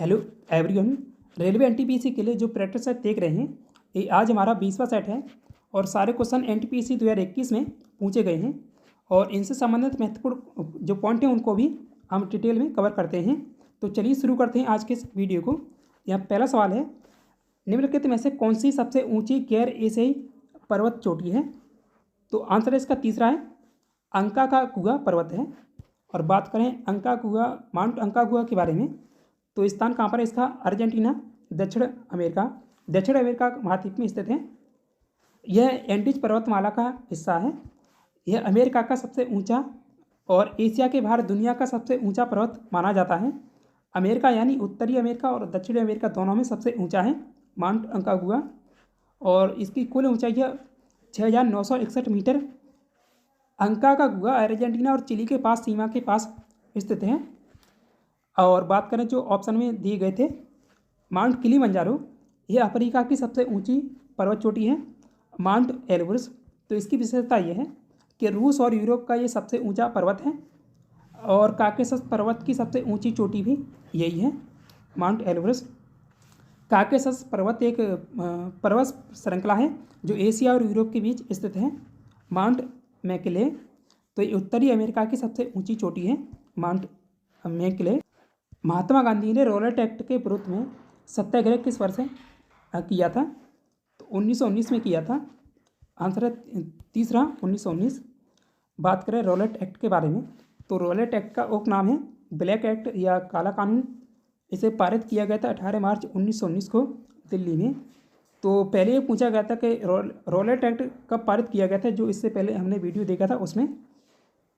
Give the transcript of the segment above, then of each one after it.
Hello everyone. Railway NTPC के लिए जो प्रैक्टिस सेट देख रहे हैं, ये आज हमारा 20वां सेट है और सारे क्वेश्चन एनटीपीसी 2021 में पूछे गए हैं और इनसे संबंधित महत्वपूर्ण जो पॉइंट हैं उनको भी हम डिटेल में कवर करते हैं। तो चलिए शुरू करते हैं आज के इस वीडियो को। यहाँ पहला सवाल है, निम्नलिखित में से कौन सी सबसे ऊंची गैर एशियाई पर्वत चोटी है? तो आंसर इसका तीसरा है, अंकाकागुआ पर्वत है। और बात करें अंकागुआ, माउंट अंकागुआ के बारे में, तो स्थान कहाँ पर है इसका? अर्जेंटीना, दक्षिण अमेरिका महाद्वीप में स्थित है। यह एंडीज पर्वतमाला का हिस्सा है। यह अमेरिका का सबसे ऊंचा और एशिया के बाहर दुनिया का सबसे ऊंचा पर्वत माना जाता है। अमेरिका यानी उत्तरी अमेरिका और दक्षिणी अमेरिका दोनों में सबसे ऊंचा है माउंट अंकागुआ और इसकी कुल ऊंचाई है 6,961 मीटर। अंकाकागुआ अर्जेंटीना और चिली के पास सीमा के पास स्थित है। और बात करें जो ऑप्शन में दिए गए थे, माउंट किलिमंजारो, यह अफ्रीका की सबसे ऊंची पर्वत चोटी है। माउंट एल्ब्रस, तो इसकी विशेषता यह है कि रूस और यूरोप का ये सबसे ऊंचा पर्वत है। और काकेशस पर्वत की सबसे ऊंची चोटी भी यही है, माउंट एल्ब्रस। काकेशस पर्वत एक पर्वत श्रृंखला है जो एशिया और यूरोप के बीच स्थित है। माउंट मैकले, तो ये उत्तरी अमेरिका की सबसे ऊंची चोटी है, माउंट मैकले। महात्मा गांधी ने रॉलेट एक्ट के विरुद्ध में सत्याग्रह किस वर्ष किया था? तो 1919 में किया था। आंसर है तीसरा, 1919। बात करें रॉलेट एक्ट के बारे में, तो रॉलेट एक्ट का उपनाम है ब्लैक एक्ट या काला कानून। इसे पारित किया गया था 18 मार्च 1919 को दिल्ली में। तो पहले ये पूछा गया था कि रॉलेट एक्ट कब पारित किया गया था, जो इससे पहले हमने वीडियो देखा था उसमें।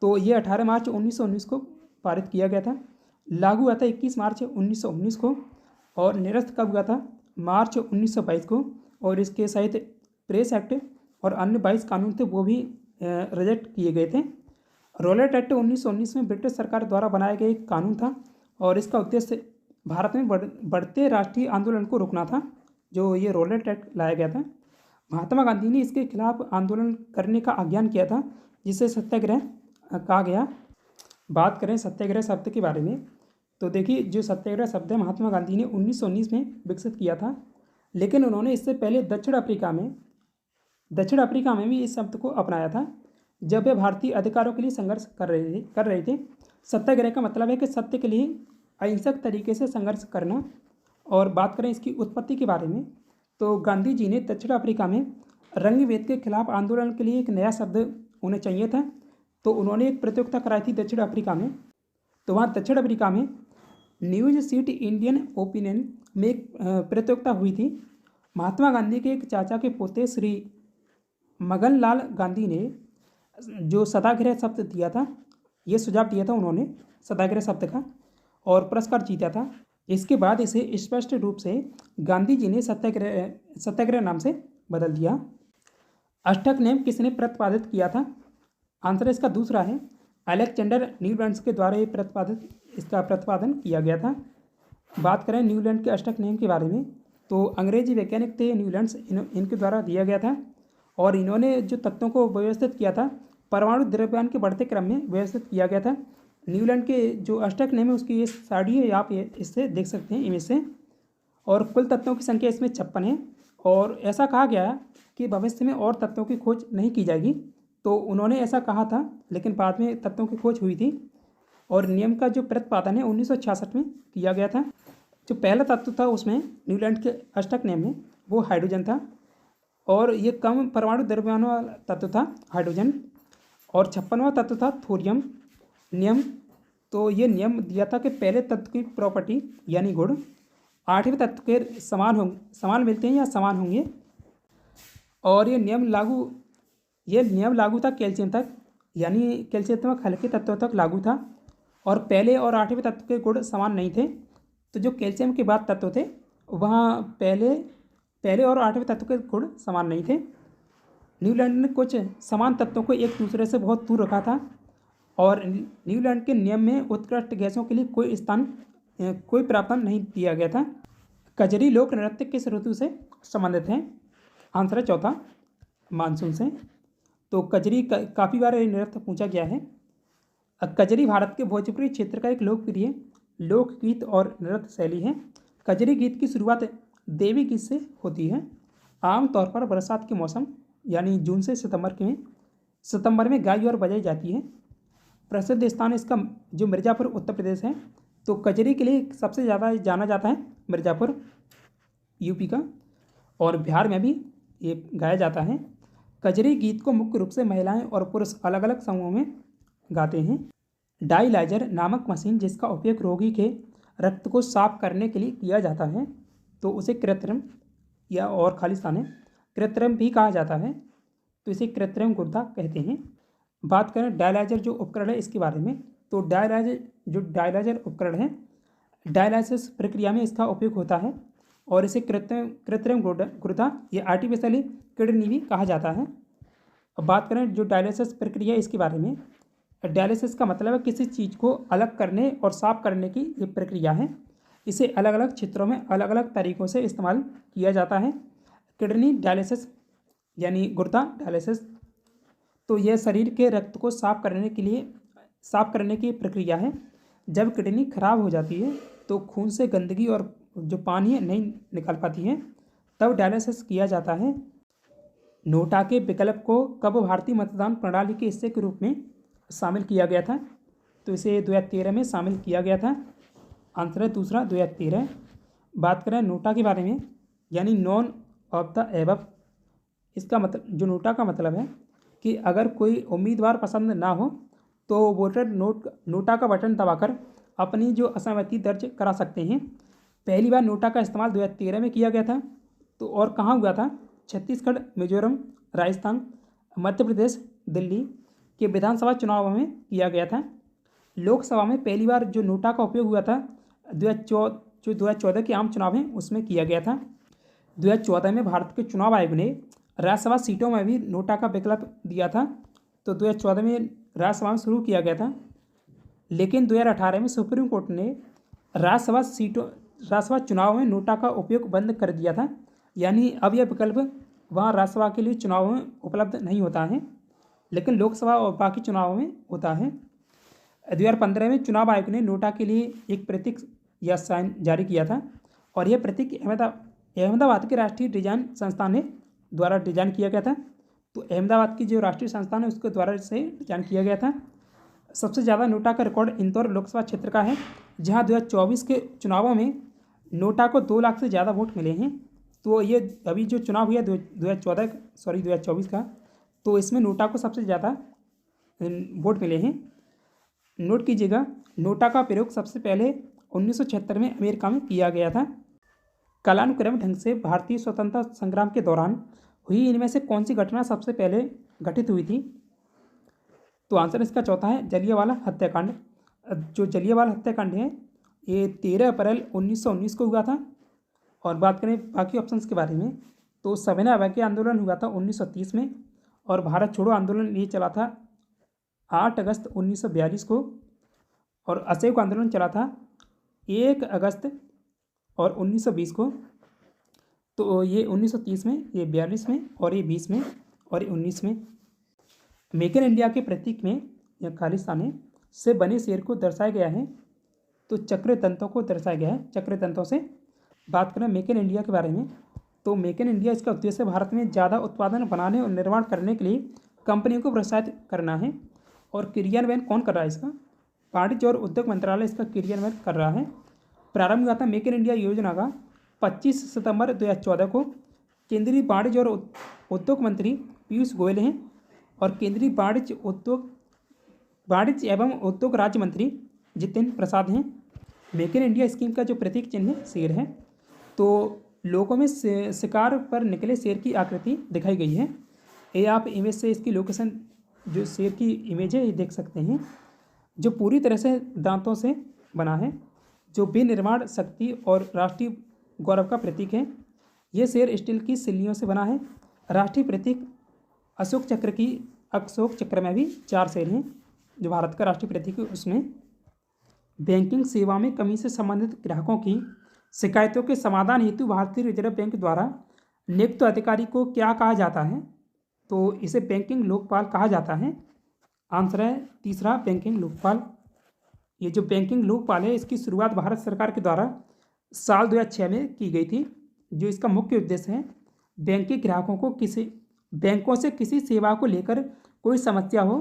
तो ये 18 मार्च 1919 को पारित किया गया था। लागू हुआ था 21 मार्च 1919 को और निरस्त कब हुआ था? मार्च 1922 को। और इसके सहित प्रेस एक्ट और अन्य 22 कानून थे वो भी रिजेक्ट किए गए थे। रॉलेट एक्ट 1919 में ब्रिटिश सरकार द्वारा बनाया गया एक कानून था और इसका उद्देश्य भारत में बढ़ते राष्ट्रीय आंदोलन को रोकना था, जो ये रॉलेट एक्ट लाया गया था। महात्मा गांधी ने इसके खिलाफ आंदोलन करने का आह्वान किया था, जिसे सत्याग्रह कहा गया। बात करें सत्याग्रह शब्द के बारे में, तो देखिए जो सत्याग्रह शब्द है महात्मा गांधी ने 1919 में विकसित किया था, लेकिन उन्होंने इससे पहले दक्षिण अफ्रीका में भी इस शब्द को अपनाया था जब वे भारतीय अधिकारों के लिए संघर्ष कर रहे थे। सत्याग्रह का मतलब है कि सत्य के लिए अहिंसक तरीके से संघर्ष करना। और बात करें इसकी उत्पत्ति के बारे में, तो गांधी जी ने दक्षिण अफ्रीका में रंग भेद के खिलाफ आंदोलन के लिए एक नया शब्द उन्हें चाहिए था, तो उन्होंने एक प्रतियोगिता कराई थी दक्षिण अफ्रीका में। तो वहाँ दक्षिण अफ्रीका में न्यूज सीट इंडियन ओपिनियन में एक प्रतियोगिता हुई थी। महात्मा गांधी के एक चाचा के पोते श्री मगनलाल गांधी ने जो सत्याग्रह शब्द दिया था, ये सुझाव दिया था उन्होंने सत्याग्रह शब्द का, और पुरस्कार जीता था। इसके बाद इसे स्पष्ट रूप से गांधी जी ने सत्याग्रह नाम से बदल दिया। अष्टक नियम किसने प्रतिपादित किया था? आंसर इसका दूसरा है, अलेक्जेंडर न्यूलैंड्स के द्वारा ये प्रतिपादन किया गया था। बात करें न्यूलैंड के अष्टक नियम के बारे में, तो अंग्रेजी वैज्ञानिक थे न्यूलैंड्स, इनके द्वारा दिया गया था और इन्होंने जो तत्वों को व्यवस्थित किया था परमाणु द्रव्यमान के बढ़ते क्रम में व्यवस्थित किया गया था। न्यूलैंड के जो अष्टक नियम है उसकी ये साड़ी है, आप ये इससे देख सकते हैं इमेज से। और कुल तत्वों की संख्या इसमें 56 है और ऐसा कहा गया कि भविष्य में और तत्वों की खोज नहीं की जाएगी। तो उन्होंने ऐसा कहा था, लेकिन बाद में तत्वों की खोज हुई थी और नियम का जो प्रतिपादन है 1966 में किया गया था। जो पहला तत्व था उसमें न्यूलैंड के अष्टक नियम में, वो हाइड्रोजन था और ये कम परमाणु द्रव्यमान वाला तत्व था हाइड्रोजन। और 56वां तत्व था थोरियम नियम। तो ये नियम दिया था कि पहले तत्व की प्रॉपर्टी यानी गुण 8वें तत्व के समान मिलते हैं या समान होंगे। और ये नियम लागू था कैल्शियम तक, यानी कैल्शियम तक हल्के तत्वों तक लागू था और पहले और 8वें तत्व के गुण समान नहीं थे। तो जो कैल्शियम के बाद तत्व थे वहाँ पहले और 8वें तत्व के गुण समान नहीं थे। न्यूलैंड ने कुछ समान तत्वों को एक दूसरे से बहुत दूर रखा था और न्यूलैंड के नियम में उत्कृष्ट गैसों के लिए कोई प्रावधान नहीं दिया गया था। कजरी लोक नृत्य किस ऋतु से संबंधित है? आंसर है चौथा, मानसून से। तो कजरी काफ़ी बार ये नृत्य पूछा गया है। कजरी भारत के भोजपुरी क्षेत्र का एक लोकप्रिय लोकगीत और नृत्य शैली है। कजरी गीत की शुरुआत देवी गीत से होती है। आमतौर पर बरसात के मौसम यानी जून से सितंबर में गाई और बजाई जाती है। प्रसिद्ध स्थान इसका जो मिर्ज़ापुर उत्तर प्रदेश है, तो कजरी के लिए सबसे ज़्यादा जाना जाता है मिर्ज़ापुर यूपी का, और बिहार में भी ये गाया जाता है। कजरी गीत को मुख्य रूप से महिलाएं और पुरुष अलग अलग समूहों में गाते हैं। डायलाइजर नामक मशीन जिसका उपयोग रोगी के रक्त को साफ करने के लिए किया जाता है, तो उसे कृत्रिम या और खालिस्तान है कृत्रिम भी कहा जाता है, तो इसे कृत्रिम गुर्दा कहते हैं। बात करें डायलाइजर जो उपकरण है इसके बारे में, तो डायलाइजर उपकरण है, डायलाइसिस प्रक्रिया में इसका उपयोग होता है और इसे कृत्रिम गुर्दा या आर्टिफिशियली किडनी भी कहा जाता है। अब बात करें जो डायलिसिस प्रक्रिया इसके बारे में, डायलिसिस का मतलब है किसी चीज़ को अलग करने और साफ करने की ये प्रक्रिया है। इसे अलग अलग क्षेत्रों में अलग अलग तरीक़ों से इस्तेमाल किया जाता है। किडनी डायलिसिस यानी गुर्दा डायलिसिस, तो यह शरीर के रक्त को साफ करने की प्रक्रिया है। जब किडनी खराब हो जाती है तो खून से गंदगी और जो पानी है नहीं निकल पाती है, तब डायलिसिस किया जाता है। नोटा के विकल्प को कब भारतीय मतदान प्रणाली के हिस्से के रूप में शामिल किया गया था, तो इसे 2013 में शामिल किया गया था। आंसर है दूसरा 2013। बात करें नोटा के बारे में, यानी नॉन ऑफ द एबव, इसका मतलब जो नोटा का मतलब है कि अगर कोई उम्मीदवार पसंद ना हो तो वोटर नोटा का बटन दबाकर अपनी जो असहमति दर्ज करा सकते हैं। पहली बार नोटा का इस्तेमाल 2013 में किया गया था, तो और कहाँ हुआ था? छत्तीसगढ़, मिजोरम, राजस्थान, मध्य प्रदेश, दिल्ली के विधानसभा चुनाव में किया गया था। लोकसभा में पहली बार जो नोटा का उपयोग हुआ था 2014 के आम चुनाव हैं उसमें किया गया था। 2014 में भारत के चुनाव आयोग ने राज्यसभा सीटों में भी नोटा का विकल्प दिया था, तो 2014 में राज्यसभा में शुरू किया गया था। लेकिन 2018 में सुप्रीम कोर्ट ने राज्यसभा चुनाव में नोटा का उपयोग बंद कर दिया था, यानी अब यह विकल्प वहाँ राज्यसभा के लिए चुनाव में उपलब्ध नहीं होता है, लेकिन लोकसभा और बाकी चुनावों में होता है। 2015 में चुनाव आयोग ने नोटा के लिए एक प्रतीक या साइन जारी किया था, और यह प्रतीक अहमदाबाद के राष्ट्रीय डिजाइन संस्थान ने द्वारा डिजाइन किया गया था। तो अहमदाबाद की जो राष्ट्रीय संस्थान है उसके द्वारा से डिजाइन किया गया था। सबसे ज़्यादा नोटा का रिकॉर्ड इंदौर लोकसभा क्षेत्र का है, जहां 2024 के चुनावों में नोटा को 2 लाख से ज़्यादा वोट मिले हैं। तो ये अभी जो चुनाव हुआ 2024 का, तो इसमें नोटा को सबसे ज़्यादा वोट मिले हैं। नोट कीजिएगा, नोटा का प्रयोग सबसे पहले 1976 में अमेरिका में किया गया था। कालानुक्रम ढंग से भारतीय स्वतंत्रता संग्राम के दौरान हुई इनमें से कौन सी घटना सबसे पहले घटित हुई थी? तो आंसर इसका चौथा है जलियांवाला हत्याकांड। जो जलियांवाला हत्याकांड है ये 13 अप्रैल 1919 को हुआ था। और बात करें बाकी ऑप्शंस के बारे में, तो सविनय अवज्ञा आंदोलन हुआ था 1930 में, और भारत छोड़ो आंदोलन ये चला था 8 अगस्त 1942 को, और असहयोग आंदोलन चला था 1 अगस्त और 1920 को। तो ये 1930 में, ये 42 में, और ये 20 में, और ये 19 में। मेक इन इंडिया के प्रतीक में या खालिस्तानी से बने शेर को दर्शाया गया है, तो चक्र दंतों को दर्शाया गया है, चक्र दंतों से। बात करें मेक इन इंडिया के बारे में, तो मेक इन इंडिया इसका उद्देश्य भारत में ज़्यादा उत्पादन बनाने और निर्माण करने के लिए कंपनियों को प्रोत्साहित करना है। और क्रियान्वयन कौन कर रहा है इसका? वाणिज्य और उद्योग मंत्रालय इसका क्रियान्वयन कर रहा है। प्रारंभ हुआ था मेक इन इंडिया योजना का 25 सितंबर 2014 को। केंद्रीय वाणिज्य और उद्योग मंत्री पीयूष गोयल हैं, और केंद्रीय वाणिज्य एवं उद्योग राज्य मंत्री जितेंद्र प्रसाद हैं। मेक इन इंडिया स्कीम का जो प्रतीक चिन्ह है शेर है। तो लोगों में शिकार पर निकले शेर की आकृति दिखाई गई है। ये आप इमेज से इसकी लोकेशन जो शेर की इमेज है ये देख सकते हैं, जो पूरी तरह से दांतों से बना है, जो विनिर्माण शक्ति और राष्ट्रीय गौरव का प्रतीक है। ये शेर स्टील की सिल्लियों से बना है। राष्ट्रीय प्रतीक अशोक चक्र में भी 4 शेर हैं, जो भारत का राष्ट्रीय प्रतीक है उसमें। बैंकिंग सेवा में कमी से संबंधित ग्राहकों की शिकायतों के समाधान हेतु भारतीय रिजर्व बैंक द्वारा नियुक्त अधिकारी को क्या कहा जाता है? तो इसे बैंकिंग लोकपाल कहा जाता है। आंसर है तीसरा बैंकिंग लोकपाल। ये जो बैंकिंग लोकपाल है इसकी शुरुआत भारत सरकार के द्वारा साल 2006 में की गई थी। जो इसका मुख्य उद्देश्य है, बैंक के ग्राहकों को बैंकों से किसी सेवा को लेकर कोई समस्या हो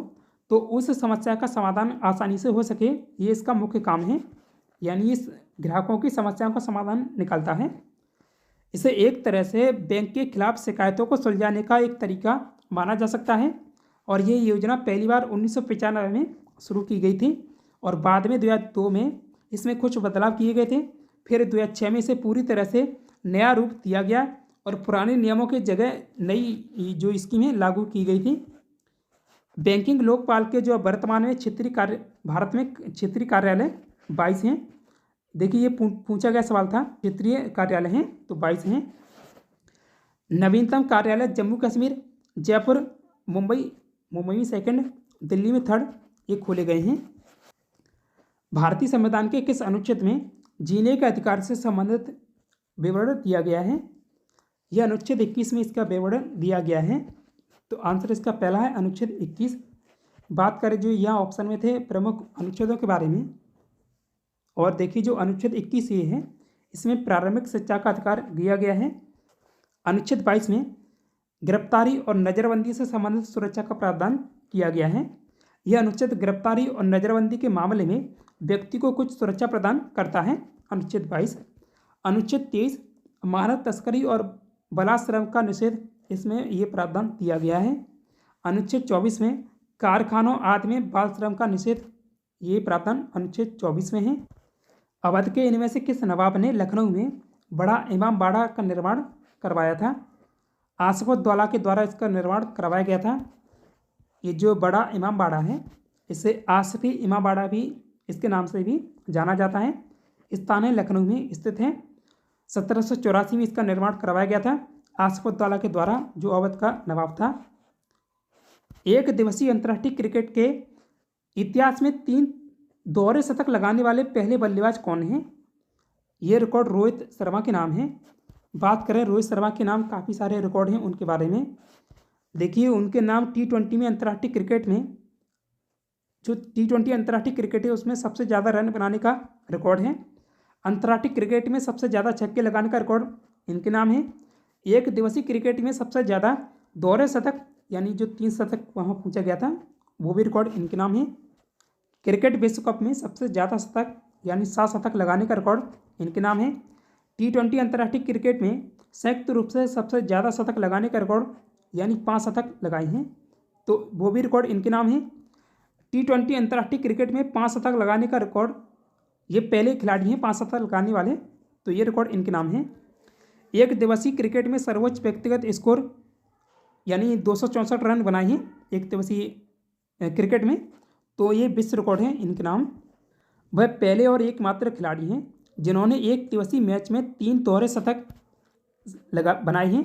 तो उस समस्या का समाधान आसानी से हो सके, ये इसका मुख्य काम है। यानी इस ग्राहकों की समस्याओं का समाधान निकालता है। इसे एक तरह से बैंक के खिलाफ शिकायतों को सुलझाने का एक तरीका माना जा सकता है। और ये योजना पहली बार 1995 में शुरू की गई थी और बाद में 2002 में इसमें कुछ बदलाव किए गए थे। फिर 2006 में इसे पूरी तरह से नया रूप दिया गया और पुराने नियमों की जगह नई जो स्कीम है लागू की गई थी। बैंकिंग लोकपाल के जो वर्तमान में भारत में क्षेत्रीय कार्यालय 22 हैं। देखिए, ये पूछा गया सवाल था, क्षेत्रीय कार्यालय हैं तो 22 हैं। नवीनतम कार्यालय जम्मू कश्मीर, जयपुर, मुंबई में सेकंड, दिल्ली में थर्ड, ये खोले गए हैं। भारतीय संविधान के किस अनुच्छेद में जीने के अधिकार से संबंधित विवरण दिया गया है? यह अनुच्छेद 21 में इसका विवरण दिया गया है। तो आंसर इसका पहला है अनुच्छेद 21। बात करें जो यहाँ ऑप्शन में थे प्रमुख अनुच्छेदों के बारे में, और देखिए जो अनुच्छेद 21 ये है, इसमें प्रारंभिक शिक्षा का अधिकार दिया गया है। अनुच्छेद 22 में गिरफ्तारी और नज़रबंदी से संबंधित सुरक्षा का प्रावधान किया गया है। यह अनुच्छेद गिरफ्तारी और नज़रबंदी के मामले में व्यक्ति को कुछ सुरक्षा प्रदान करता है। अनुच्छेद 22। अनुच्छेद 23 मानव तस्करी और बलात्श्रम का निषेध, इसमें ये प्रावधान दिया गया है। अनुच्छेद 24 में कारखानों आदि में बाल श्रम का निषेध, ये प्रावधान अनुच्छेद 24 में है। अवध के इनमें से किस नवाब ने लखनऊ में बड़ा इमाम बाड़ा का निर्माण करवाया था? आसिफउद्दौला के द्वारा इसका निर्माण करवाया गया था। ये जो बड़ा इमाम बाड़ा है इसे आसिफी इमाम बाड़ा भी इसके नाम से भी जाना जाता है। स्थान है लखनऊ में स्थित है। 1784 में इसका निर्माण करवाया गया था आसिफउद्दौला के द्वारा, जो अवध का नवाब था। एक दिवसीय अंतर्राष्ट्रीय क्रिकेट के इतिहास में 3 दोहरे शतक लगाने वाले पहले बल्लेबाज कौन हैं? ये रिकॉर्ड रोहित शर्मा के नाम है। बात करें रोहित शर्मा के नाम, काफ़ी सारे रिकॉर्ड हैं उनके बारे में। देखिए उनके नाम T20 में अंतर्राष्ट्रीय क्रिकेट में, जो T20 अंतर्राष्ट्रीय क्रिकेट है उसमें सबसे ज़्यादा रन बनाने का रिकॉर्ड है। अंतर्राष्ट्रीय क्रिकेट में सबसे ज़्यादा छक्के लगाने का रिकॉर्ड इनके नाम है। एक दिवसीय क्रिकेट में सबसे ज़्यादा दोहरे शतक, यानी जो 3 शतक वहाँ पूछा गया था, वो भी रिकॉर्ड इनके नाम है। क्रिकेट विश्व कप में सबसे ज़्यादा शतक यानी 7 शतक लगाने का रिकॉर्ड इनके नाम है। T20 अंतर्राष्ट्रीय क्रिकेट में संयुक्त रूप से सबसे ज़्यादा शतक लगाने का रिकॉर्ड यानी 5 शतक लगाए हैं, तो वो भी रिकॉर्ड इनके नाम है। T20 अंतर्राष्ट्रीय क्रिकेट में 5 शतक लगाने का रिकॉर्ड, ये पहले खिलाड़ी हैं 5 शतक लगाने वाले, तो ये रिकॉर्ड इनके नाम है। एक दिवसीय क्रिकेट में सर्वोच्च व्यक्तिगत स्कोर यानी 264 रन बनाए हैं एक दिवसीय क्रिकेट में, तो ये विश्व रिकॉर्ड है इनके नाम। वह पहले और एकमात्र खिलाड़ी हैं जिन्होंने एक दिवसीय मैच में 3 दोहरे शतक बनाए हैं।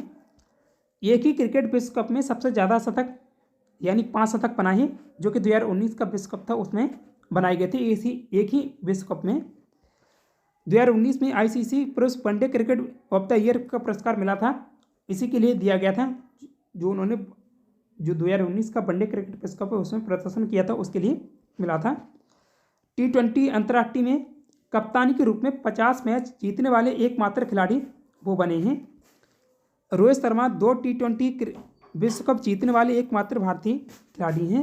एक ही क्रिकेट विश्व कप में सबसे ज़्यादा शतक यानी 5 शतक बनाए हैं, जो कि 2019 का विश्व कप था उसमें बनाए गए थे एक ही विश्व कप में। 2019 में ICC पुरुष one day cricket of the year का पुरस्कार मिला था, इसी के लिए दिया गया था। जो उन्होंने जो 2019 का वनडे क्रिकेट विश्व कप है उसमें प्रदर्शन किया था, उसके लिए मिला था। T20 अंतर्राष्ट्रीय में कप्तानी के रूप में 50 मैच जीतने वाले एकमात्र खिलाड़ी वो बने हैं। रोहित शर्मा 2 T20 विश्व कप जीतने वाले एकमात्र भारतीय खिलाड़ी हैं।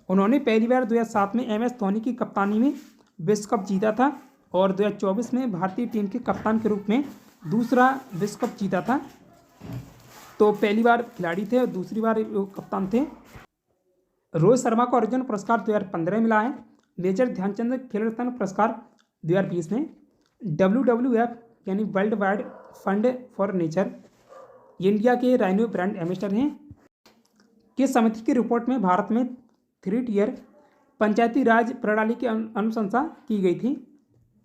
उन्होंने पहली बार 2007 में MS धोनी की कप्तानी में विश्व कप जीता था और 2024 में भारतीय टीम के कप्तान के रूप में दूसरा विश्व कप जीता था। तो पहली बार खिलाड़ी थे और दूसरी बार वो कप्तान थे। रोहित शर्मा को अर्जुन पुरस्कार 2015 में मिला है। मेजर ध्यानचंद खेल रत्न पुरस्कार 2020 में। WWF यानी world wide fund for nature India के राइनो ब्रांड एम्बेसडर हैं। किस समिति की रिपोर्ट में भारत में 3 टियर पंचायती राज प्रणाली की अनुशंसा की गई थी?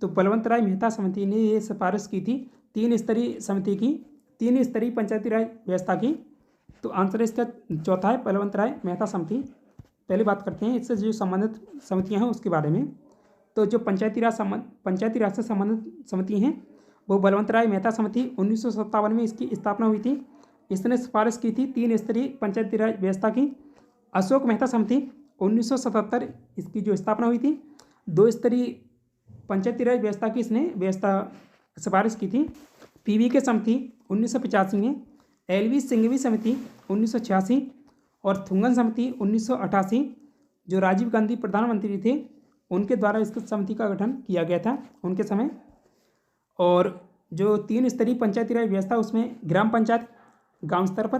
तो बलवंत राय मेहता समिति ने ये सिफारिश की थी 3 स्तरीय समिति की, 3 स्तरीय पंचायती राज व्यवस्था की। तो आंसर इसका चौथा है बलवंत राय मेहता समिति। पहले बात करते हैं इससे जो संबंधित समितियां हैं उसके बारे में। तो जो पंचायती राज से संबंधित समिति हैं वो बलवंत राय मेहता समिति 1957 में इसकी स्थापना हुई थी। इसने सिफारिश की थी 3 स्तरीय पंचायती राज व्यवस्था की। अशोक मेहता समिति 1977 इसकी जो स्थापना हुई थी। दो स्तरीय पंचायती राज व्यवस्था की इसने व्यवस्था सिफारिश की थी। पीवी के समिति 1985 में, एलवी सिंघवी समिति 1986 और थुंगन समिति 1988, जो राजीव गांधी प्रधानमंत्री थे उनके द्वारा इस समिति का गठन किया गया था उनके समय। और जो 3 स्तरीय पंचायती राज व्यवस्था उसमें ग्राम पंचायत गांव स्तर पर,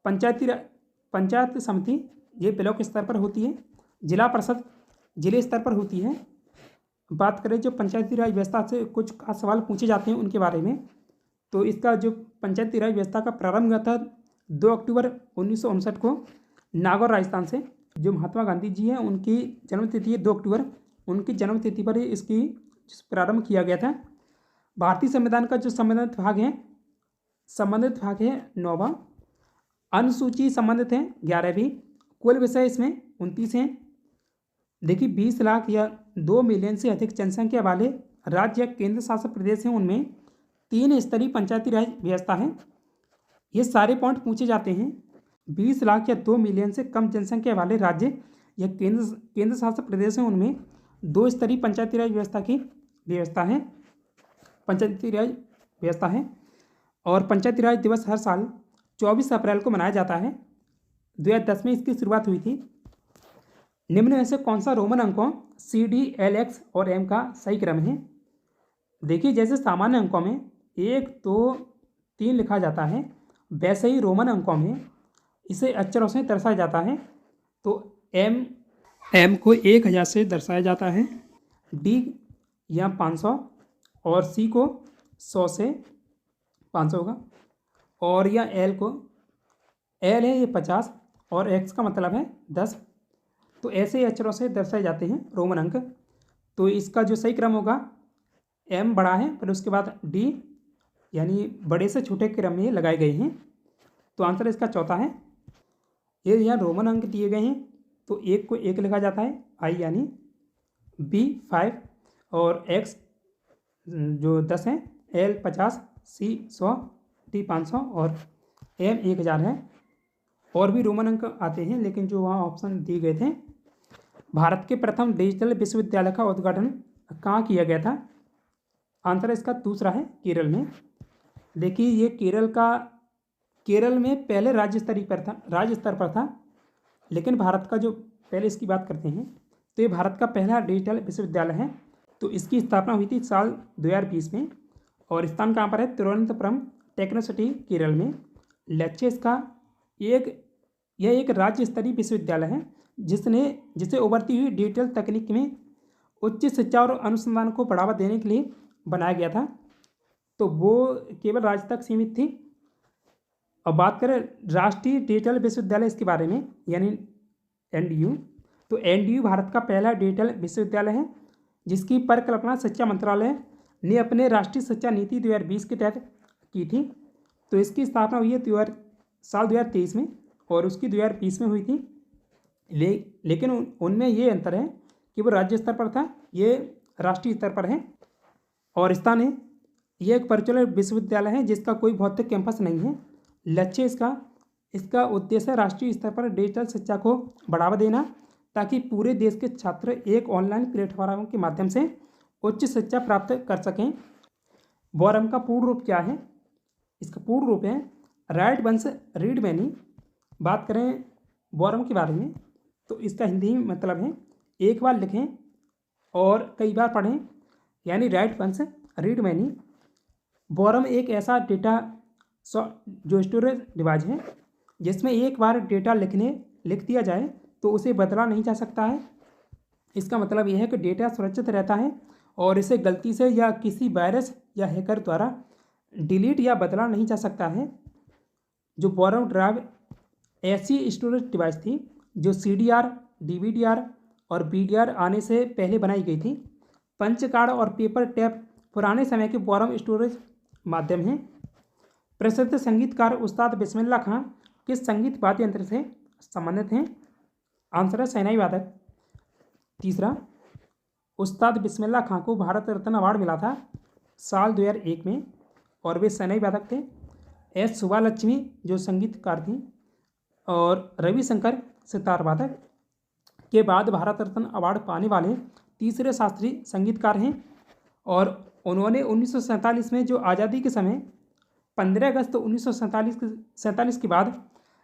पंचायत समिति ये ब्लॉक स्तर पर होती है, जिला परिषद जिले स्तर पर होती है। बात करें जो पंचायती राज व्यवस्था से कुछ खास सवाल पूछे जाते हैं उनके बारे में, तो इसका जो पंचायती राज व्यवस्था का प्रारंभ हुआ था 2 अक्टूबर 1959 को नागौर राजस्थान से। जो महात्मा गांधी जी हैं उनकी जन्मतिथि है 2 अक्टूबर, उनकी जन्मतिथि पर ही इसकी प्रारंभ किया गया था। भारतीय संविधान का जो संबंधित भाग है 9वां, अनुसूची संबंधित है 11वीं, कुल विषय इसमें 29 हैं। देखिए 20 लाख या 2 मिलियन से अधिक जनसंख्या वाले राज्य या केंद्र शासित प्रदेश हैं, उनमें 3 स्तरीय पंचायती राज व्यवस्था है। ये सारे पॉइंट पूछे जाते हैं। 20 लाख या 2 मिलियन से कम जनसंख्या वाले राज्य या केंद्र शासित प्रदेश हैं, उनमें 2 स्तरीय पंचायती राज व्यवस्था की व्यवस्था है, पंचायती राज व्यवस्था है। और पंचायती राज दिवस हर साल 24 अप्रैल को मनाया जाता है। 2010 में इसकी शुरुआत हुई थी। निम्न में से कौन सा रोमन अंकों सी, डी, एल, एक्स और एम का सही क्रम है? देखिए जैसे सामान्य अंकों में 1, 2, 3 लिखा जाता है, वैसे ही रोमन अंकों में इसे अक्षरों से दर्शाया जाता है। तो एम को 1000 से दर्शाया जाता है, डी या 500 और सी को 100 से 500 होगा, और या एल है ये 50 और एक्स का मतलब है 10। तो ऐसे ही अक्षरों से दर्शाए जाते हैं रोमन अंक। तो इसका जो सही क्रम होगा, एम बड़ा है फिर उसके बाद डी, यानी बड़े से छोटे क्रम में लगाए गए हैं। तो आंसर इसका चौथा है। ये यहाँ रोमन अंक दिए गए हैं, तो 1 को 1 लिखा जाता है, आई यानी, बी 5 और एक्स जो 10 है, एल 50, सी 100, डी 500 और एम 1000 है। और भी रोमन अंक आते हैं, लेकिन जो वहाँ ऑप्शन दिए गए थे। भारत के प्रथम डिजिटल विश्वविद्यालय का उद्घाटन कहाँ किया गया था? आंसर इसका दूसरा है, केरल में। देखिए ये केरल में पहले राज्य स्तर पर था, लेकिन भारत का जो पहले इसकी बात करते हैं तो ये भारत का पहला डिजिटल विश्वविद्यालय है। तो इसकी स्थापना हुई थी साल 2020 में और स्थान कहाँ पर है? तिरुवनंतपुरम टेक्नोसिटी केरल में। लक्ष्य इसका यह एक राज्य स्तरीय विश्वविद्यालय है जिसे उभरती हुई डिजिटल तकनीक में उच्च शिक्षा और अनुसंधान को बढ़ावा देने के लिए बनाया गया था। तो वो केवल राज्य तक सीमित थी। अब बात करें राष्ट्रीय डिजिटल विश्वविद्यालय इसके बारे में, यानी एनडीयू। तो एनडीयू भारत का पहला डिजिटल विश्वविद्यालय है जिसकी परिकल्पना शिक्षा मंत्रालय ने अपने राष्ट्रीय शिक्षा नीति 2020 के तहत की थी। तो इसकी स्थापना हुई है साल 2023 में और उसकी 2020 में हुई थी। लेकिन उनमें ये अंतर है कि वो राज्य स्तर पर था, ये राष्ट्रीय स्तर पर है। और स्थान है, यह एक वर्चुअल विश्वविद्यालय है जिसका कोई भौतिक कैंपस नहीं है। लक्ष्य इसका उद्देश्य राष्ट्रीय स्तर पर डिजिटल शिक्षा को बढ़ावा देना, ताकि पूरे देश के छात्र एक ऑनलाइन प्लेटफॉर्म के माध्यम से उच्च शिक्षा प्राप्त कर सकें। वॉरम का पूर्ण रूप क्या है? इसका पूर्ण रूप है राइट वंस रीड मैनी। बात करें वॉरम के बारे में तो इसका हिंदी में मतलब है एक बार लिखें और कई बार पढ़ें, यानी राइट वंस रीड मैनी। वॉरम एक ऐसा डेटा जो स्टोरेज डिवाइस है जिसमें एक बार डेटा लिख दिया जाए तो उसे बदला नहीं जा सकता है। इसका मतलब यह है कि डेटा सुरक्षित रहता है और इसे गलती से या किसी वायरस या हैकर द्वारा डिलीट या बदला नहीं जा सकता है। जो वॉरम ड्राइव ऐसी स्टोरेज डिवाइस थी जो CDR, DVDR और BDR आने से पहले बनाई गई थी। पंच कार्ड और पेपर टैप पुराने समय के वॉरम स्टोरेज माध्यम हैं। प्रसिद्ध संगीतकार उस्ताद बिस्मिल्लाह खां किस संगीत वाद्य यंत्र से संबंधित हैं? आंसर है शहनाई वादक। तीसरा, उस्ताद बिस्मिल्लाह खां को भारत रत्न अवार्ड मिला था साल 2001 में और वे शहनाई वादक थे। S सुब्बालक्ष्मी जो संगीतकार थी और रविशंकर सितार वादक। के बाद भारत रत्न अवार्ड पाने वाले तीसरे शास्त्रीय संगीतकार हैं और उन्होंने 1947 में जो आज़ादी के समय 15 अगस्त 1947 के बाद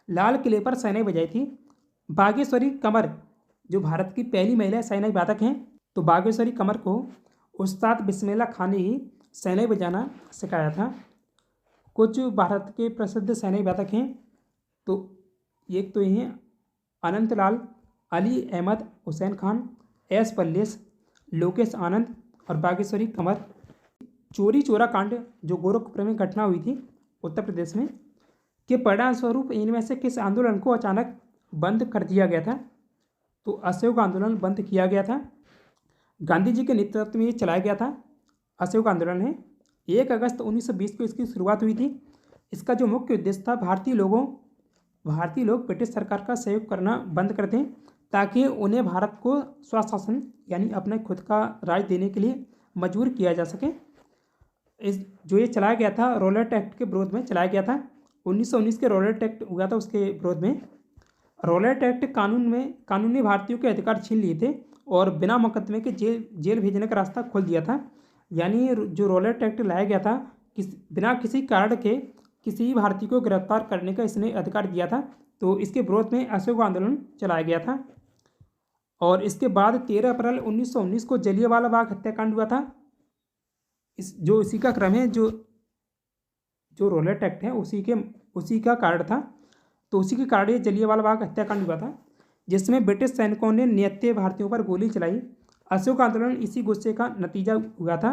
लाल किले पर शहनाई बजाई थी। बागेश्वरी कंवर जो भारत की पहली महिला शहनाई वादक हैं, तो बागेश्वरी कंवर को उस्ताद बिस्मिल्लाह खान ने ही शहनाई बजाना सिखाया था। कुछ भारत के प्रसिद्ध शहनाई वादक हैं, तो एक तो ये हैं अनंतलाल, अली अहमद, हुसैन खान, एस पल्लेस, लोकेश आनंद और बागेश्वरी कंवर। चोरी चोरा कांड जो गोरखपुर में घटना हुई थी उत्तर प्रदेश में, के परिणाम स्वरूप इनमें से किस आंदोलन को अचानक बंद कर दिया गया था? तो असहयोग आंदोलन बंद किया गया था। गांधी जी के नेतृत्व में ये चलाया गया था असहयोग आंदोलन है। 1 अगस्त 1920 को इसकी शुरुआत हुई थी। इसका जो मुख्य उद्देश्य था, भारतीय लोग ब्रिटिश सरकार का सहयोग करना बंद कर दें ताकि उन्हें भारत को स्वशासन यानी अपने खुद का राज देने के लिए मजबूर किया जा सके। ये चलाया गया था रॉलेट एक्ट के विरोध में चलाया गया था। 1919 के रॉलेट एक्ट हुआ था, उसके विरोध में। रॉलेट एक्ट कानूनी भारतीयों के अधिकार छीन लिए थे और बिना मुकदमे के जेल भेजने का रास्ता खोल दिया था। यानी जो रॉलेट एक्ट लाया गया था, बिना किसी कारण के किसी भी भारतीय को गिरफ्तार करने का इसने अधिकार दिया था। तो इसके विरोध में असहयोग आंदोलन चलाया गया था। और इसके बाद 13 अप्रैल 1919 को जलियांवाला बाग हत्याकांड हुआ था। इसी का क्रम है, जो रॉलेट एक्ट है उसी का कारण था। तो उसी के कारण ये जलियांवाला बाग हत्याकांड हुआ था, जिसमें ब्रिटिश सैनिकों ने निहत्थे भारतीयों पर गोली चलाई। असहयोग आंदोलन इसी गुस्से का नतीजा हुआ था।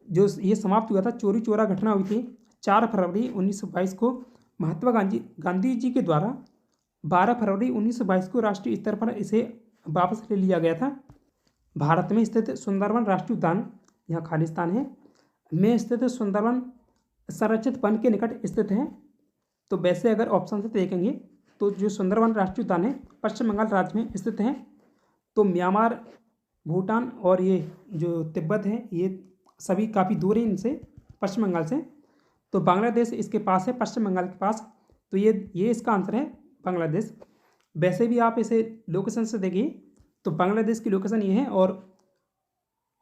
जो ये समाप्त हुआ था, चोरी चोरा घटना हुई थी 4 फरवरी 1922 को महात्मा गांधी जी के द्वारा 12 फरवरी 1922 को राष्ट्रीय स्तर पर इसे वापस ले लिया गया था। भारत में स्थित सुंदरवन राष्ट्रीय उद्यान, यहाँ खालिस्तान है, में स्थित सुंदरवन संरक्षित वन के निकट स्थित है। तो वैसे अगर ऑप्शन से देखेंगे तो जो सुंदरवन राष्ट्रीय उद्यान है पश्चिम बंगाल राज्य में स्थित है। तो म्यांमार, भूटान और ये जो तिब्बत है, ये सभी काफ़ी दूर है इनसे, पश्चिम बंगाल से। तो बांग्लादेश इसके पास है, पश्चिम बंगाल के पास। तो ये इसका आंसर है बांग्लादेश। वैसे भी आप इसे लोकेशन से देखिए तो बांग्लादेश की लोकेशन ये है और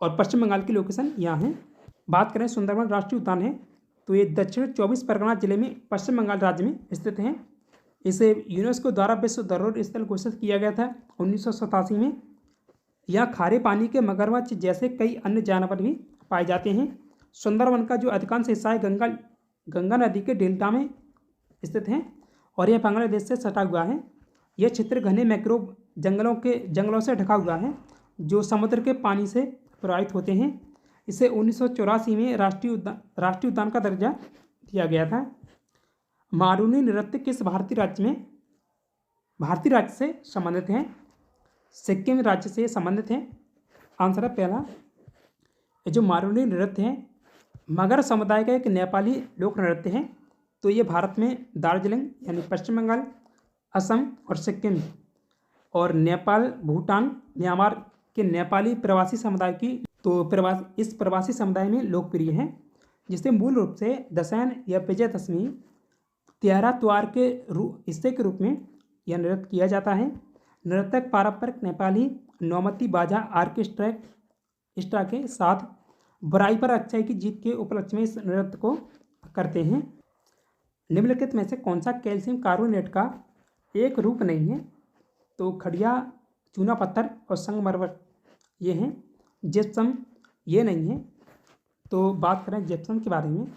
पश्चिम बंगाल की लोकेशन यहाँ है। बात करें सुंदरवन राष्ट्रीय उद्यान है, तो ये दक्षिण 24 परगना जिले में पश्चिम बंगाल राज्य में स्थित है। इसे यूनेस्को द्वारा विश्व धरोहर स्थल घोषित किया गया था 1987 में। यहाँ खारे पानी के मगरमच्छ जैसे कई अन्य जानवर भी पाए जाते हैं। सुंदरवन का जो अधिकांश हिस्सा है गंगा नदी के डेल्टा में स्थित है और यह बांग्लादेश से सटा हुआ है। यह क्षेत्र घने मैंग्रोव जंगलों से ढका हुआ है जो समुद्र के पानी से प्रभावित होते हैं। इसे 1984 में राष्ट्रीय उद्यान का दर्जा दिया गया था। मारूनी नृत्य किस भारतीय राज्य से संबंधित है? सिक्किम राज्य से संबंधित है। आंसर है पहला। जो मारूनी नृत्य है मगर समुदाय का एक नेपाली लोक नृत्य है। तो ये भारत में दार्जिलिंग यानी पश्चिम बंगाल, असम और सिक्किम और नेपाल, भूटान, म्यांमार के नेपाली प्रवासी समुदाय की इस प्रवासी समुदाय में लोकप्रिय है, जिसे मूल रूप से दशैन या विजयदशमी तिहारा त्योहार के हिस्से के रूप में यह नृत्य किया जाता है। नृत्यक पारंपरिक नेपाली नौमती बाजा आर्केस्ट्रा के साथ बुराई पर अच्छाई की जीत के उपलक्ष्य में इस नृत्य को करते हैं। निम्नलिखित में से कौन सा कैल्शियम कार्बोनेट का एक रूप नहीं है? तो खड़िया, चूना पत्थर और संगमरमर ये हैं। जिप्सम ये नहीं है। तो बात करें जिप्सम के बारे में,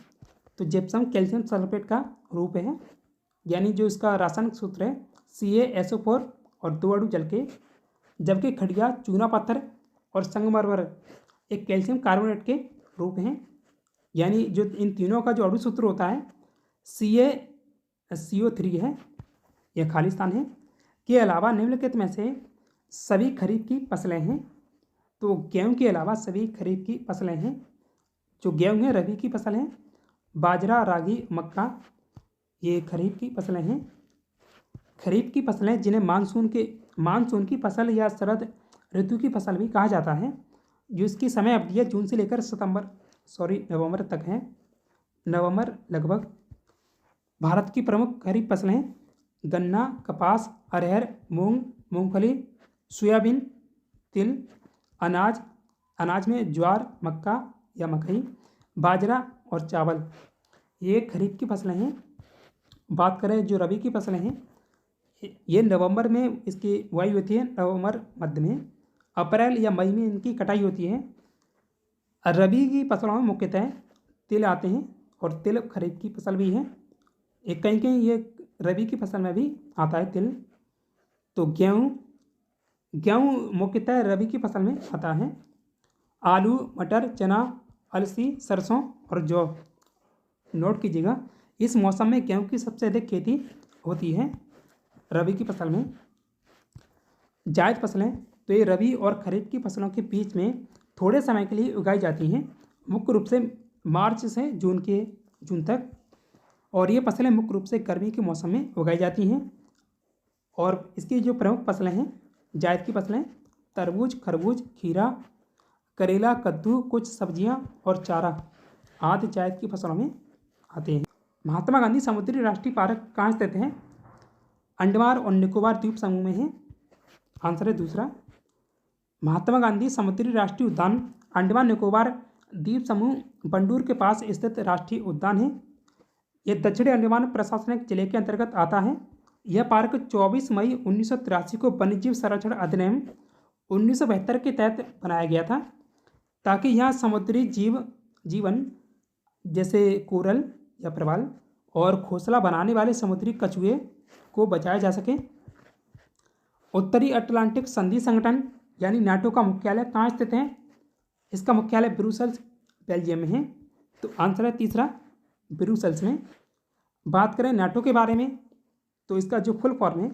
तो जिप्सम कैल्शियम सल्फेट का रूप है, यानी जो इसका रासायनिक सूत्र है CaSO4 और 2 अणु जल के, जबकि खड़िया, चूना पत्थर और संगमरमर एक कैल्शियम कार्बोनेट के रूप हैं। यानी जो इन तीनों का जो अणु सूत्र होता है CaCO3 है, यह खालिस्तान है। के अलावा निम्नलिखित में से सभी खरीफ की फसलें हैं। तो गेहूं के अलावा सभी खरीफ की फसलें हैं। जो गेहूं है रबी की फसल है। बाजरा, रागी, मक्का ये खरीफ की फसलें हैं। खरीफ की फसलें जिन्हें मानसून की फसल या शरद ऋतु की फसल भी कहा जाता है, जो इसकी समय अवधि है जून से लेकर नवंबर तक है, नवंबर लगभग। भारत की प्रमुख खरीफ फसलें हैं गन्ना, कपास, अरहर, मूंग, मूंगफली, सोयाबीन, तिल, अनाज, अनाज में ज्वार, मक्का या मकई, बाजरा और चावल, ये खरीफ की फसलें हैं। बात करें जो रबी की फसलें हैं, ये नवंबर में इसकी बुआई होती है, नवंबर मध्य में, अप्रैल या मई में इनकी कटाई होती है। रबी की फसलों में मुख्यतः तिल आते हैं और तिल खरीफ की फसल भी है। एक कहीं कहीं ये रबी की फसल में भी आता है तिल। तो गेहूँ, गेहूँ मुख्यतः रबी की फसल में आता है। आलू, मटर, चना, अलसी, सरसों और जौ। नोट कीजिएगा, इस मौसम में गेहूँ की सबसे अधिक खेती होती है रबी की फसल में। जायद फसलें, तो ये रबी और खरीफ की फसलों के बीच में थोड़े समय के लिए उगाई जाती हैं, मुख्य रूप से मार्च से जून तक। और ये फसलें मुख्य रूप से गर्मी के मौसम में उगाई जाती हैं। और इसकी जो प्रमुख फसलें हैं जायद की फसलें, तरबूज, खरबूज, खीरा, करेला, कद्दू, कुछ सब्जियां और चारा आदि जायद की फसलों में आते हैं। महात्मा गांधी समुद्री राष्ट्रीय पार्क कहाँ स्थित है? अंडमान और निकोबार द्वीप समूह में है। आंसर है दूसरा। महात्मा गांधी समुद्री राष्ट्रीय उद्यान अंडमान निकोबार द्वीप समूह बंडूर के पास स्थित राष्ट्रीय उद्यान है। यह दक्षिणी अंडमान प्रशासनिक जिले के अंतर्गत आता है। यह पार्क 24 मई 1983 को वन्यजीव संरक्षण अधिनियम 1972 के तहत बनाया गया था, ताकि यहाँ समुद्री जीवन जैसे कोरल या प्रवाल और घोंसला बनाने वाले समुद्री कछुए को बचाया जा सके। उत्तरी अटलांटिक संधि संगठन यानी नाटो का मुख्यालय कहाँ स्थित है? इसका मुख्यालय ब्रुसेल्स, बेल्जियम में है। तो आंसर है तीसरा, ब्रुसेल्स में। बात करें नाटो के बारे में, तो इसका जो फुल फॉर्म है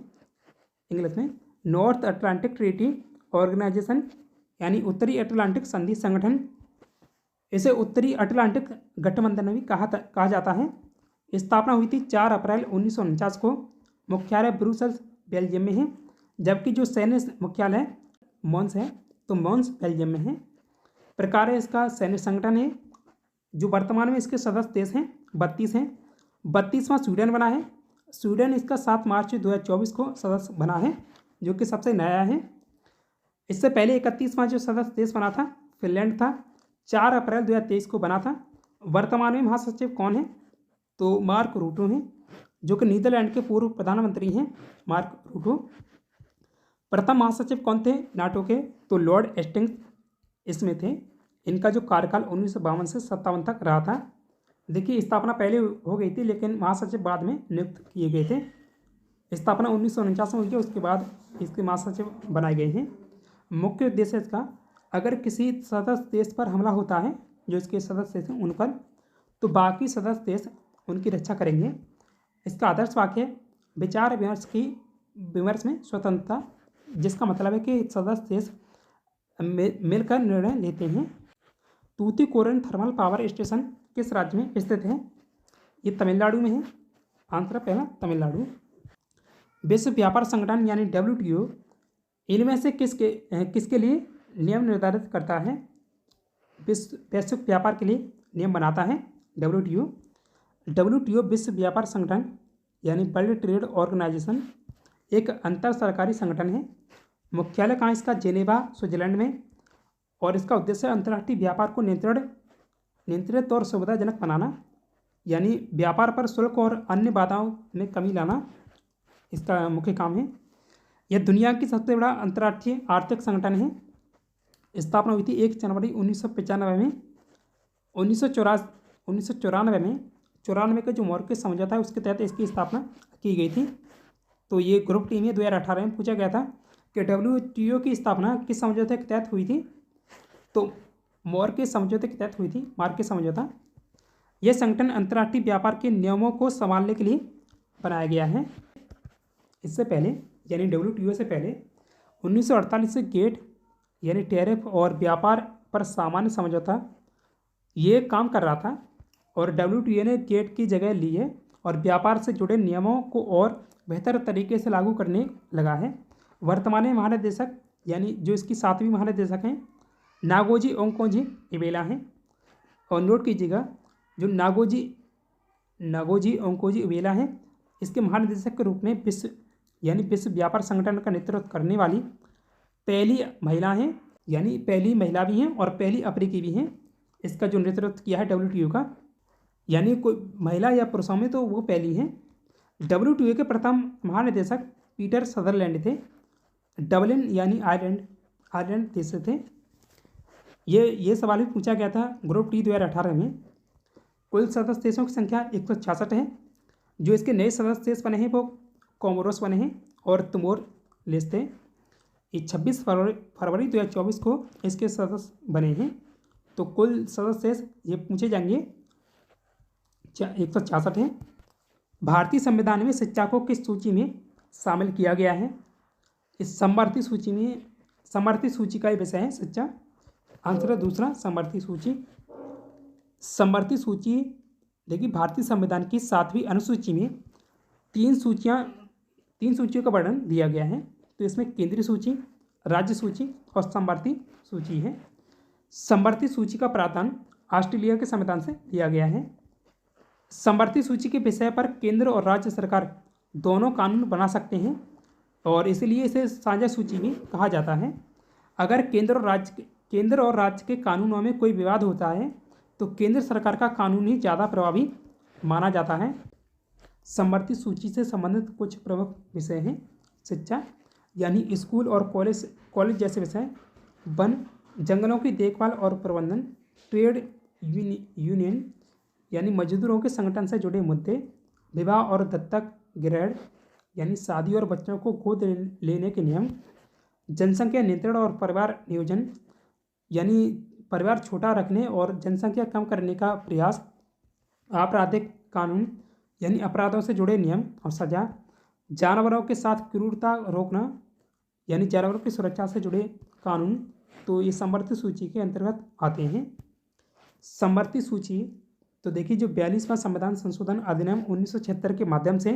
इंग्लिश में, नॉर्थ अटलांटिक ट्रीटी ऑर्गेनाइजेशन, यानी उत्तरी अटलांटिक संधि संगठन। इसे उत्तरी अटलांटिक गठबंधन भी कहा जाता है। स्थापना हुई थी 4 अप्रैल 1949 को। मुख्यालय ब्रुसेल्स, बेल्जियम में है, जबकि जो सैन्य मुख्यालय मॉन्स है, तो मॉन्स बेल्जियम में है। प्रकार है इसका सैन्य संगठन है। जो वर्तमान में इसके सदस्य देश हैं 32 हैं। 32वां स्वीडन बना है। स्वीडन इसका 7 मार्च 2024 को सदस्य बना है, जो कि सबसे नया है। इससे पहले 31वां जो सदस्य देश बना था फिनलैंड था, 4 अप्रैल 2023 को बना था। वर्तमान में महासचिव कौन है? तो मार्क रूटो हैं, जो कि नीदरलैंड के पूर्व प्रधानमंत्री हैं, मार्क रूटो। प्रथम महासचिव कौन थे नाटो के? तो लॉर्ड हेस्टिंग्स इसमें थे। इनका जो कार्यकाल 1952 से 57 तक रहा था। देखिए, स्थापना पहले हो गई थी, लेकिन महासचिव बाद में नियुक्त किए गए थे। स्थापना 1949 में हुई है, उसके बाद इसके महासचिव बनाए गए हैं। मुख्य उद्देश्य इसका, अगर किसी सदस्य देश पर हमला होता है, जो इसके सदस्य देश हैं उन पर, तो बाकी सदस्य देश उनकी रक्षा करेंगे। इसका आदर्श वाक्य है, विचार विमर्श में स्वतंत्रता, जिसका मतलब है कि सदस्य देश मिलकर निर्णय लेते हैं। तूतीकोरिन थर्मल पावर स्टेशन किस राज्य में स्थित है? ये तमिलनाडु में है। आंसर पहला, तमिलनाडु। विश्व व्यापार संगठन यानी WTO इनमें से किसके लिए नियम निर्धारित करता है? वैश्विक व्यापार के लिए नियम बनाता है WTO। WTO विश्व व्यापार संगठन यानी वर्ल्ड ट्रेड ऑर्गेनाइजेशन एक अंतर सरकारी संगठन है। मुख्यालय कहाँ इसका? जेनेवा, स्विट्जरलैंड में। और इसका उद्देश्य अंतर्राष्ट्रीय व्यापार को नियंत्रित और सुविधाजनक बनाना, यानी व्यापार पर शुल्क और अन्य बाधाओं में कमी लाना इसका मुख्य काम है। यह दुनिया की सबसे बड़ा अंतर्राष्ट्रीय आर्थिक संगठन है। स्थापना हुई थी 1 जनवरी 1995 में। 1994 में 94 का जो मॉर्के समझौता है उसके तहत इसकी स्थापना की गई थी। तो ये ग्रुप टीम है। 2018 में पूछा गया था कि WTO की स्थापना किस समझौते के तहत हुई थी? तो मॉर्के समझौते के तहत हुई थी, मार्के समझौता। यह संगठन अंतर्राष्ट्रीय व्यापार के नियमों को संभालने के लिए बनाया गया है। इससे पहले यानी WTO से पहले 1948 से गेट यानी टैरिफ और व्यापार पर सामान्य समझौता ये काम कर रहा था, और WTO ने गेट की जगह ली है और व्यापार से जुड़े नियमों को और बेहतर तरीके से लागू करने लगा है। वर्तमान में महानिदेशक यानी जो इसकी 7वीं महानिदेशक हैं नागोजी ओंकोजी-इवेला हैं। और नोट कीजिएगा, जो नागोजी ओंकोजी-इवेला हैं, इसके महानिदेशक के रूप में विश्व व्यापार संगठन का नेतृत्व करने वाली पहली महिला हैं, यानी पहली महिला भी हैं और पहली अफ्रीकी भी हैं। इसका जो नेतृत्व किया है WTO का, यानी कोई महिला या पुरुषों में तो वो पहली हैं। WTO के प्रथम महानिदेशक पीटर सदरलैंड थे। डबलिन यानी आयरलैंड देश से थे। ये सवाल भी पूछा गया था ग्रुप टी 2018 में। कुल सदस्य देशों की संख्या 166 है। जो इसके नए सदस्य देश बने हैं वो कोमोरोस बने हैं और तिमोर लेस्ते। ये 26 फरवरी 2024 को इसके सदस्य बने हैं। तो कुल सदस्य देश ये पूछे जाएंगे 166 हैं। भारतीय संविधान में शिक्षा को किस सूची में शामिल किया गया है? इस समवर्ती सूची का विषय है शिक्षा। आंसर है दूसरा, समवर्ती सूची। समवर्ती सूची देखिए, भारतीय संविधान की 7वीं अनुसूची में तीन सूचियों का वर्णन दिया गया है। तो इसमें केंद्रीय सूची, राज्य सूची और समवर्ती सूची है। समवर्ती सूची का प्रावधान ऑस्ट्रेलिया के संविधान से लिया गया है। समवर्ती सूची के विषय पर केंद्र और राज्य सरकार दोनों कानून बना सकते हैं और इसलिए इसे साझा सूची भी कहा जाता है। अगर केंद्र और राज्य के कानूनों में कोई विवाद होता है तो केंद्र सरकार का कानून ही ज़्यादा प्रभावी माना जाता है। समवर्ती सूची से संबंधित कुछ प्रमुख विषय हैं शिक्षा, यानी स्कूल और कॉलेज जैसे विषय, वन, जंगलों की देखभाल और प्रबंधन, ट्रेड यूनियन यानी मजदूरों के संगठन से जुड़े मुद्दे, विवाह और दत्तक ग्रहण यानी शादी और बच्चों को गोद लेने के नियम, जनसंख्या नियंत्रण और परिवार नियोजन यानी परिवार छोटा रखने और जनसंख्या कम करने का प्रयास, आपराधिक कानून यानी अपराधों से जुड़े नियम और सजा, जानवरों के साथ क्रूरता रोकना यानी जानवरों की सुरक्षा से जुड़े कानून। तो ये समवर्ती सूची के अंतर्गत आते हैं। समवर्ती सूची तो देखिए, जो 42वां संविधान संशोधन अधिनियम 1976 के माध्यम से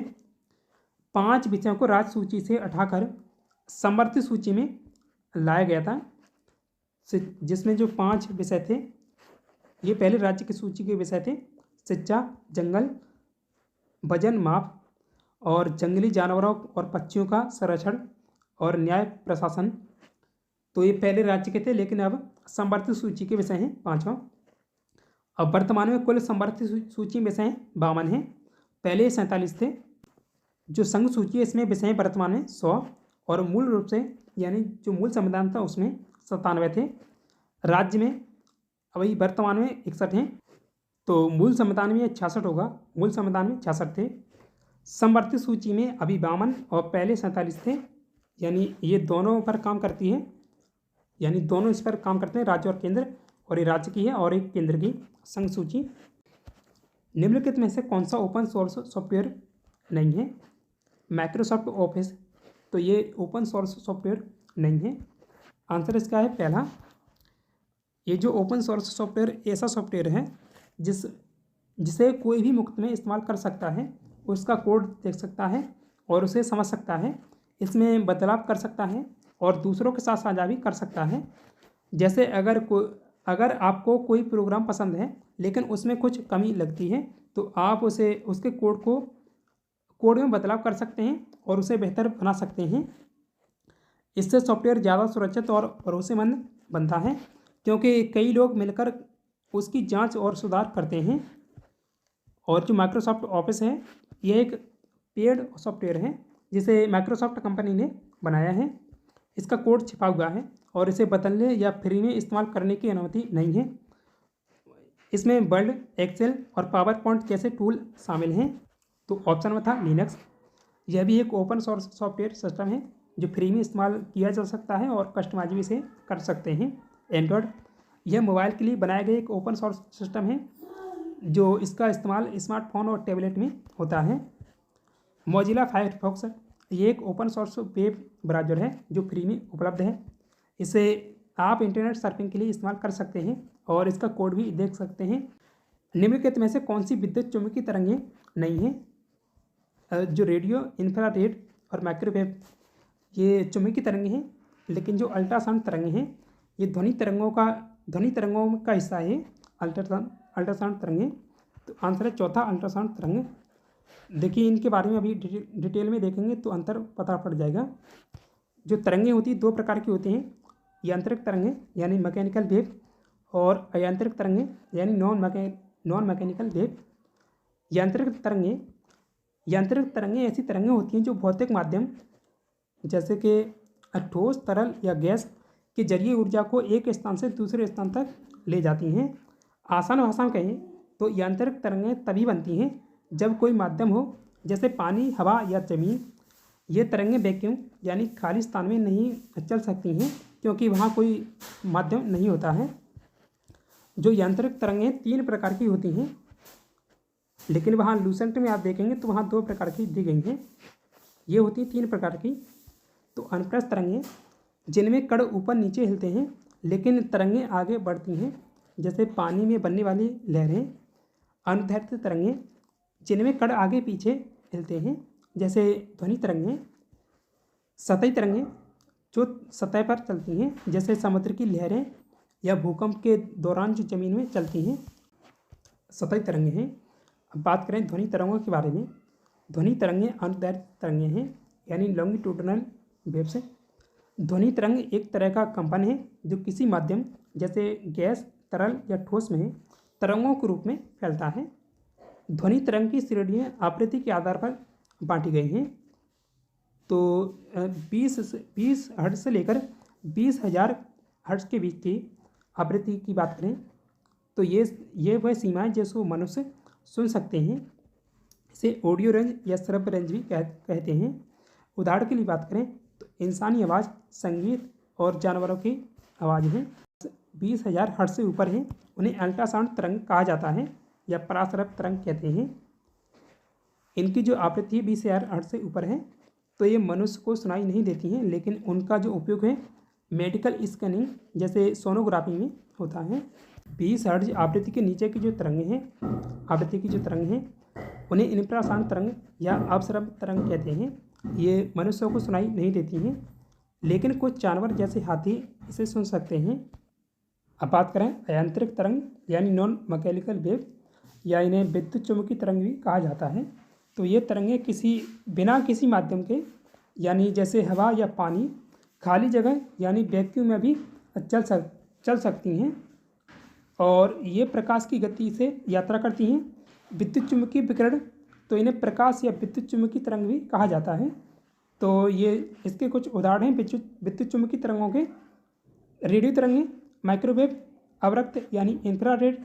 5 विषयों को राज्य सूची से हटाकर समवर्ती सूची में लाया गया था, जिसमें जो 5 विषय थे ये पहले राज्य की सूची के विषय थे: शिक्षा, जंगल, वजन माप और जंगली जानवरों और पक्षियों का संरक्षण और न्याय प्रशासन। तो ये पहले राज्य के थे, लेकिन अब समवर्ती सूची के विषय हैं 5। अब वर्तमान में कुल समवर्ती सूची विषय हैं 52 हैं। पहले 47 थे। जो संघ सूची है इसमें विषय वर्तमान में 100 और मूल रूप से यानी जो मूल संविधान था उसमें 97 थे। राज्य में अभी वर्तमान में 61 हैं। तो मूल संविधान में 66 होगा, मूल संविधान में 66 थे। समवर्ती सूची में अभी 52 और पहले 47 थे, यानी ये दोनों पर काम करती है, यानी दोनों इस पर काम करते हैं, राज्य और केंद्र। और ये राज्य की है और एक केंद्र की संघ सूची। निम्नलिखित में से कौन सा ओपन सोर्स सॉफ्टवेयर नहीं है? माइक्रोसॉफ्ट ऑफिस, तो ये ओपन सोर्स सॉफ्टवेयर नहीं है। आंसर इसका है पहला। ये जो ओपन सोर्स सॉफ्टवेयर ऐसा सॉफ्टवेयर है जिसे कोई भी मुफ्त में इस्तेमाल कर सकता है, उसका कोड देख सकता है और उसे समझ सकता है, इसमें बदलाव कर सकता है और दूसरों के साथ साझा भी कर सकता है। जैसे अगर आपको कोई प्रोग्राम पसंद है लेकिन उसमें कुछ कमी लगती है तो आप उसके कोड में बदलाव कर सकते हैं और उसे बेहतर बना सकते हैं। इससे सॉफ्टवेयर ज़्यादा सुरक्षित और भरोसेमंद बनता है, क्योंकि कई लोग मिलकर उसकी जांच और सुधार करते हैं। और जो माइक्रोसॉफ्ट ऑफिस है यह एक पेड सॉफ्टवेयर है जिसे माइक्रोसॉफ्ट कंपनी ने बनाया है। इसका कोड छिपा हुआ है और इसे बदलने या फ्री में इस्तेमाल करने की अनुमति नहीं है। इसमें वर्ड, एक्सेल और पावर पॉइंट जैसे टूल शामिल हैं। तो ऑप्शन में था लिनक्स। यह भी एक ओपन सोर्स सॉफ्टवेयर सिस्टम है जो फ्री में इस्तेमाल किया जा सकता है और कस्टमाइज भी इसे कर सकते हैं। एंड्रॉयड, यह मोबाइल के लिए बनाया गया एक ओपन सोर्स सिस्टम है जो इसका इस्तेमाल स्मार्टफोन और टैबलेट में होता है। मोजिला फायरफॉक्स, ये एक ओपन सोर्स वेब ब्राउज़र है जो फ्री में उपलब्ध है। इसे आप इंटरनेट सर्फिंग के लिए इस्तेमाल कर सकते हैं और इसका कोड भी देख सकते हैं। निम्नलिखित में से कौन सी विद्युत चुम्बकीय तरंगें नहीं है? जो रेडियो, इंफ्रारेड और माइक्रोवेव ये चुम्बकीय तरंगें हैं, लेकिन जो अल्ट्रासाउंड तरंगें हैं ये ध्वनि तरंगों का हिस्सा है। अल्ट्रासाउंड तरंगें, तो आंसर है चौथा, अल्ट्रासाउंड तरंगें। देखिए इनके बारे में अभी डिटेल में देखेंगे तो अंतर पता पड़ जाएगा। जो तरंगें होती हैं दो प्रकार की होती हैं, यांत्रिक तरंगें यानी मैकेनिकल वेव और अयांत्रिक तरंगें यानी नॉन मैकेनिकल वेव। यांत्रिक तरंगें ऐसी तरंगें होती हैं जो भौतिक माध्यम जैसे कि ठोस, तरल या गैस के जरिए ऊर्जा को एक स्थान से दूसरे स्थान तक ले जाती हैं। आसान भाषा में कहें तो यांत्रिक तरंगें तभी बनती हैं जब कोई माध्यम हो, जैसे पानी, हवा या जमीन। ये तरंगें वैक्यूम यानी खाली स्थान में नहीं चल सकती हैं क्योंकि वहाँ कोई माध्यम नहीं होता है। जो यांत्रिक तरंगें तीन प्रकार की होती हैं, लेकिन वहाँ लूसेंट में आप देखेंगे तो वहाँ दो प्रकार की दी गई हैं। ये होती हैं तीन प्रकार की। तो अनुप्रस्थ तरंगें जिनमें कण ऊपर नीचे हिलते हैं लेकिन तरंगें आगे बढ़ती हैं, जैसे पानी में बनने वाली लहरें। अनुदैर्ध्य तरंगें जिनमें कण आगे पीछे हिलते हैं, जैसे ध्वनि तरंगें। सतही तरंगें जो सतह पर चलती हैं, जैसे समुद्र की लहरें या भूकंप के दौरान जो जमीन में चलती हैं, सतही तरंगें हैं। अब बात करें ध्वनि तरंगों के बारे में। ध्वनि तरंगें अनुदैर्ध्य तरंगें हैं यानी लॉन्गिट्यूडिनल वेव्स। ध्वनि तरंग एक तरह का कंपन है जो किसी माध्यम जैसे गैस, तरल या ठोस में तरंगों के रूप में फैलता है। ध्वनि तरंग की श्रेणियाँ आवृत्ति के आधार पर बांटी गई हैं। तो 20 हर्ट्ज से लेकर 20,000 हर्ट्ज के बीच की आवृत्ति की बात करें तो ये वह सीमा है जिसको मनुष्य सुन सकते हैं। इसे ऑडियो रेंज या श्रव्य रेंज भी कहते हैं। उदाहरण के लिए बात करें तो इंसानी आवाज़, संगीत और जानवरों की आवाज़ है 20,000 हर्ट्ज से ऊपर है, उन्हें अल्ट्रासाउंड तरंग कहा जाता है या पराश्रव्य तरंग कहते हैं। इनकी जो आवृत्ति है 20,000 हर्ट्ज से ऊपर है, तो ये मनुष्य को सुनाई नहीं देती हैं, लेकिन उनका जो उपयोग है मेडिकल स्कैनिंग जैसे सोनोग्राफी में होता है। 20 हर्ट्ज आवृत्ति के नीचे की जो तरंगें हैं उन्हें इंफ्रासाउंड तरंग या अपश्रव्य तरंग कहते हैं। ये मनुष्यों को सुनाई नहीं देती हैं, लेकिन कुछ जानवर जैसे हाथी इसे सुन सकते हैं। अब बात करें अयांत्रिक तरंग यानी नॉन मैकेनिकल वेव, या इन्हें विद्युत चुम्बकीय तरंग भी कहा जाता है। तो ये तरंगें बिना किसी माध्यम के यानी जैसे हवा या पानी, खाली जगह यानी वैक्यूम में भी चल सकती हैं और ये प्रकाश की गति से यात्रा करती हैं। विद्युत चुम्बकीय विकिरण, तो इन्हें प्रकाश या विद्युत चुम्बकीय तरंग भी कहा जाता है। तो ये इसके कुछ उदाहरण हैं विद्युत चुम्बकीय तरंगों के। रेडियो तरंगें, माइक्रोवेव, अवरक्त यानी इंफ्रारेड,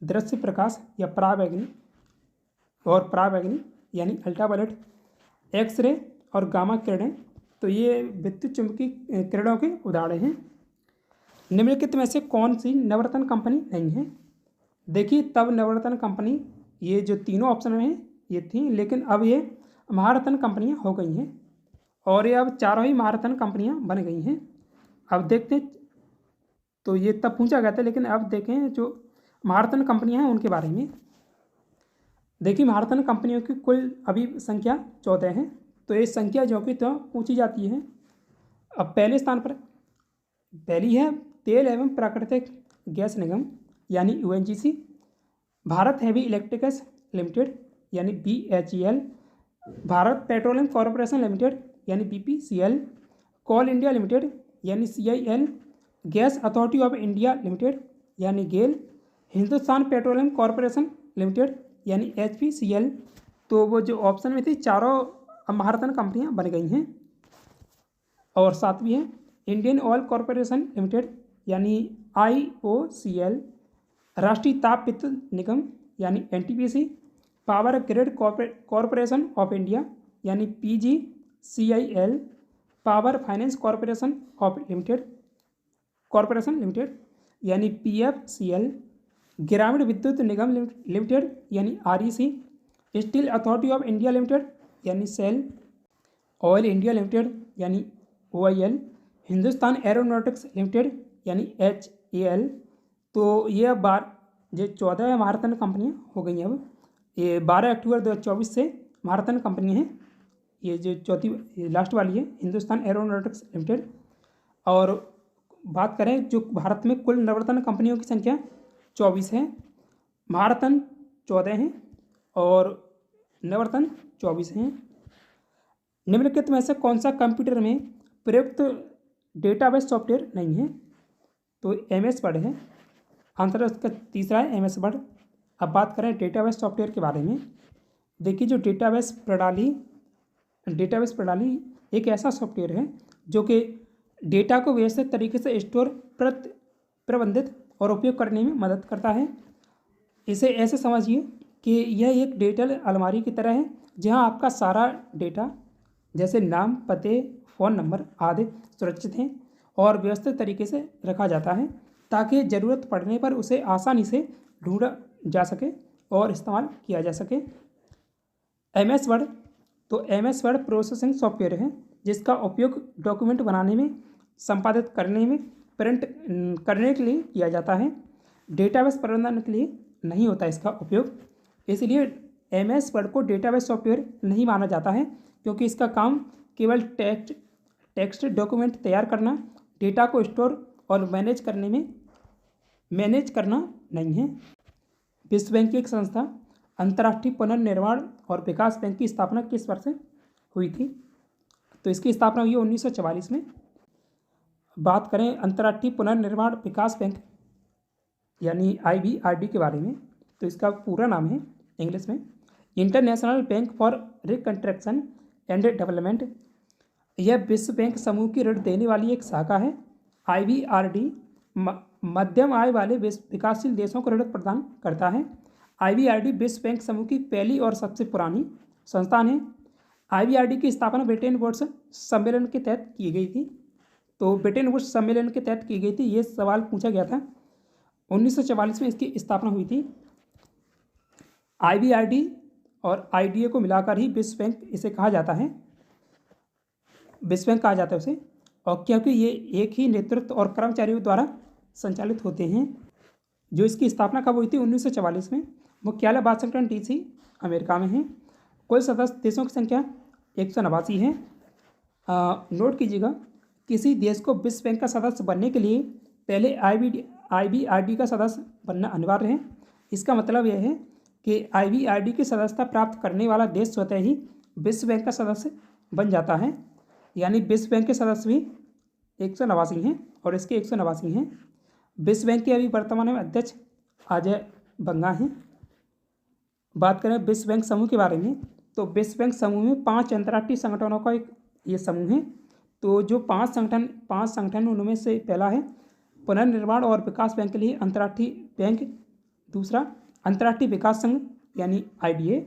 दृश्य प्रकाश या परावैंगनी यानी अल्ट्रावायलेट, एक्सरे और गामा किरणें। तो ये विद्युत चुम्बकीय किरणों के उदाहरण हैं। निम्नलिखित में से कौन सी नवरत्न कंपनी नहीं है? देखिए, तब नवरत्न कंपनी, ये जो तीनों ऑप्शन में हैं ये थी, लेकिन अब ये महारत्न कंपनियां हो गई हैं और ये अब चारों ही महारत्न कंपनियां बन गई हैं। अब देखते हैं, तो ये तब पूछा गया था, लेकिन अब देखें जो महारत्न कंपनियां हैं उनके बारे में। देखिए, महारत्न कंपनियों की कुल अभी संख्या 14 है। तो ये संख्या जो कि तो पूछी जाती है। अब पहले स्थान पर पहली है तेल एवं प्राकृतिक गैस निगम यानी ONGC, Bharat heavy electricals limited यानी BHEL, Bharat petroleum corporation limited यानी BPCL, कोल इंडिया लिमिटेड यानी CIL, gas authority of India limited यानी GAIL, Hindustan petroleum corporation limited यानी HPCL। तो वो जो ऑप्शन में थी चारों महारत्न कंपनियां बन गई हैं। और सातवीं है इंडियन ऑयल कॉरपोरेशन लिमिटेड यानी IOCL, राष्ट्रीय ताप विद्युत निगम यानी NTPC, power grid corporation of India यानी PGCIL, power finance corporation limited यानी PFCL, ग्रामीण विद्युत निगम लिमिटेड यानी REC, steel authority of India limited यानी SEL, ऑयल इंडिया लिमिटेड यानी OIL, हिंदुस्तान एरोनॉटिक्स लिमिटेड यानी HAL। तो ये अब 14 महारत्न कंपनियां हो गई हैं। अब ये 12 अक्टूबर 2024 से महारत्न कंपनियां हैं। ये जो चौथी लास्ट वाली है हिंदुस्तान एरोनॉटिक्स लिमिटेड। और बात करें जो भारत में कुल नवरत्न कंपनियों की संख्या 24 है, महारत्न 14 हैं और नवरत्न 24 हैं। निम्नलिखित में से कौन सा कंप्यूटर में प्रयुक्त डेटाबेस सॉफ्टवेयर नहीं है। तो MS वर्ड है आंसर, उसका तीसरा है MS वर्ड। अब बात करें डेटाबेस सॉफ्टवेयर के बारे में। देखिए जो डेटाबेस प्रणाली एक ऐसा सॉफ्टवेयर है जो कि डेटा को व्यवस्थित तरीके से स्टोर, प्रबंधित और उपयोग करने में मदद करता है। इसे ऐसे समझिए कि यह एक डिजिटल अलमारी की तरह है जहां आपका सारा डेटा जैसे नाम, पते, फ़ोन नंबर आदि सुरक्षित हैं और व्यवस्थित तरीके से रखा जाता है ताकि ज़रूरत पड़ने पर उसे आसानी से ढूंढा जा सके और इस्तेमाल किया जा सके। MS वर्ड, तो MS वर्ड प्रोसेसिंग सॉफ्टवेयर है जिसका उपयोग डॉक्यूमेंट बनाने में, संपादित करने में, प्रिंट करने के लिए किया जाता है। डेटाबेस प्रबंधन के लिए नहीं होता इसका उपयोग, इसलिए MS वर्ड को डेटाबेस सॉफ्टवेयर नहीं माना जाता है क्योंकि इसका काम केवल टेक्स्ट डॉक्यूमेंट तैयार करना, डेटा को स्टोर और मैनेज करना नहीं है। विश्व बैंक की एक संस्था अंतर्राष्ट्रीय पुनर्निर्माण और विकास बैंक की स्थापना किस वर्ष हुई थी? तो इसकी स्थापना हुई 1944 में। बात करें अंतर्राष्ट्रीय पुनर्निर्माण विकास बैंक यानी IBRD के बारे में, तो इसका पूरा नाम है इंग्लिश में international bank for reconstruction and development. यह विश्व बैंक समूह की ऋण देने वाली एक शाखा है। IBRD मध्यम आय वाले विकासशील देशों को ऋण प्रदान करता है। IBRD विश्व बैंक समूह की पहली और सबसे पुरानी संस्थान है। IBRD की स्थापना ब्रिटेन वुड्स सम्मेलन के तहत की गई थी। तो ब्रिटेन वुड्स सम्मेलन के तहत की गई थी, ये सवाल पूछा गया था। 1944 में इसकी स्थापना हुई थी। IBRD और IDA को मिलाकर ही विश्व बैंक इसे कहा जाता है, विश्व बैंक कहा जाता है उसे, और क्योंकि ये एक ही नेतृत्व और कर्मचारियों द्वारा संचालित होते हैं। जो इसकी स्थापना कब हुई थी? 1944 में। मुख्यालय वाशिंगटन DC अमेरिका में है। कुल सदस्य देशों की संख्या 189 है। नोट कीजिएगा, किसी देश को विश्व बैंक का सदस्य बनने के लिए पहले IBRD का सदस्य बनना अनिवार्य है। इसका मतलब यह है कि IBRD की सदस्यता प्राप्त करने वाला देश स्वतः ही विश्व बैंक का सदस्य बन जाता है। यानी विश्व बैंक के सदस्य भी 189 हैं और इसके 189 हैं। विश्व बैंक के अभी वर्तमान में अध्यक्ष अजय बंगा हैं। बात करें विश्व बैंक समूह के बारे में, तो विश्व बैंक समूह में 5 अंतर्राष्ट्रीय संगठनों का एक ये समूह है। तो जो 5 संगठन उनमें से पहला है पुनर्निर्माण और विकास बैंक के लिए अंतर्राष्ट्रीय बैंक, दूसरा अंतर्राष्ट्रीय विकास संघ यानी IDA,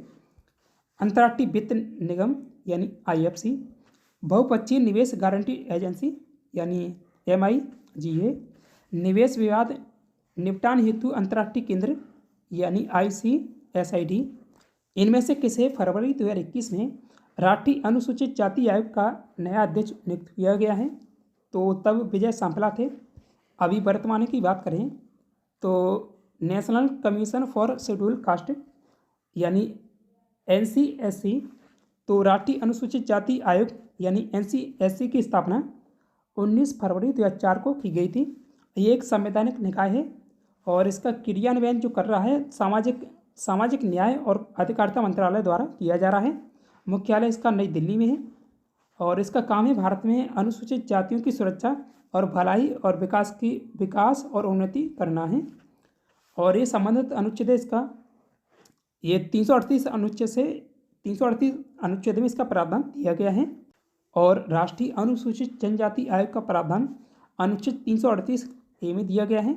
अंतर्राष्ट्रीय वित्त निगम यानी IFC, बहुपक्षीय निवेश गारंटी एजेंसी यानी MIGA, निवेश विवाद निपटान हेतु अंतर्राष्ट्रीय केंद्र यानी ICSID। इनमें से किसे फरवरी 2021 में राष्ट्रीय अनुसूचित जाति आयोग का नया अध्यक्ष नियुक्त किया गया है? तो तब विजय सांपला थे। अभी वर्तमान की बात करें तो national commission for schedule caste यानी NCSC, तो राष्ट्रीय अनुसूचित जाति आयोग यानी NCSC की स्थापना 19 फरवरी 2004 को की गई थी। ये एक संवैधानिक निकाय है और इसका क्रियान्वयन जो कर रहा है सामाजिक न्याय और अधिकारिता मंत्रालय द्वारा किया जा रहा है। मुख्यालय इसका नई दिल्ली में है और इसका काम है भारत में अनुसूचित जातियों की सुरक्षा और भलाई और विकास और उन्नति करना है। और ये संबंधित अनुच्छेद इसका ये 338 अनुच्छेद में इसका प्रावधान दिया गया है। और राष्ट्रीय अनुसूचित जनजाति आयोग का प्रावधान अनुच्छेद 338A में दिया गया है।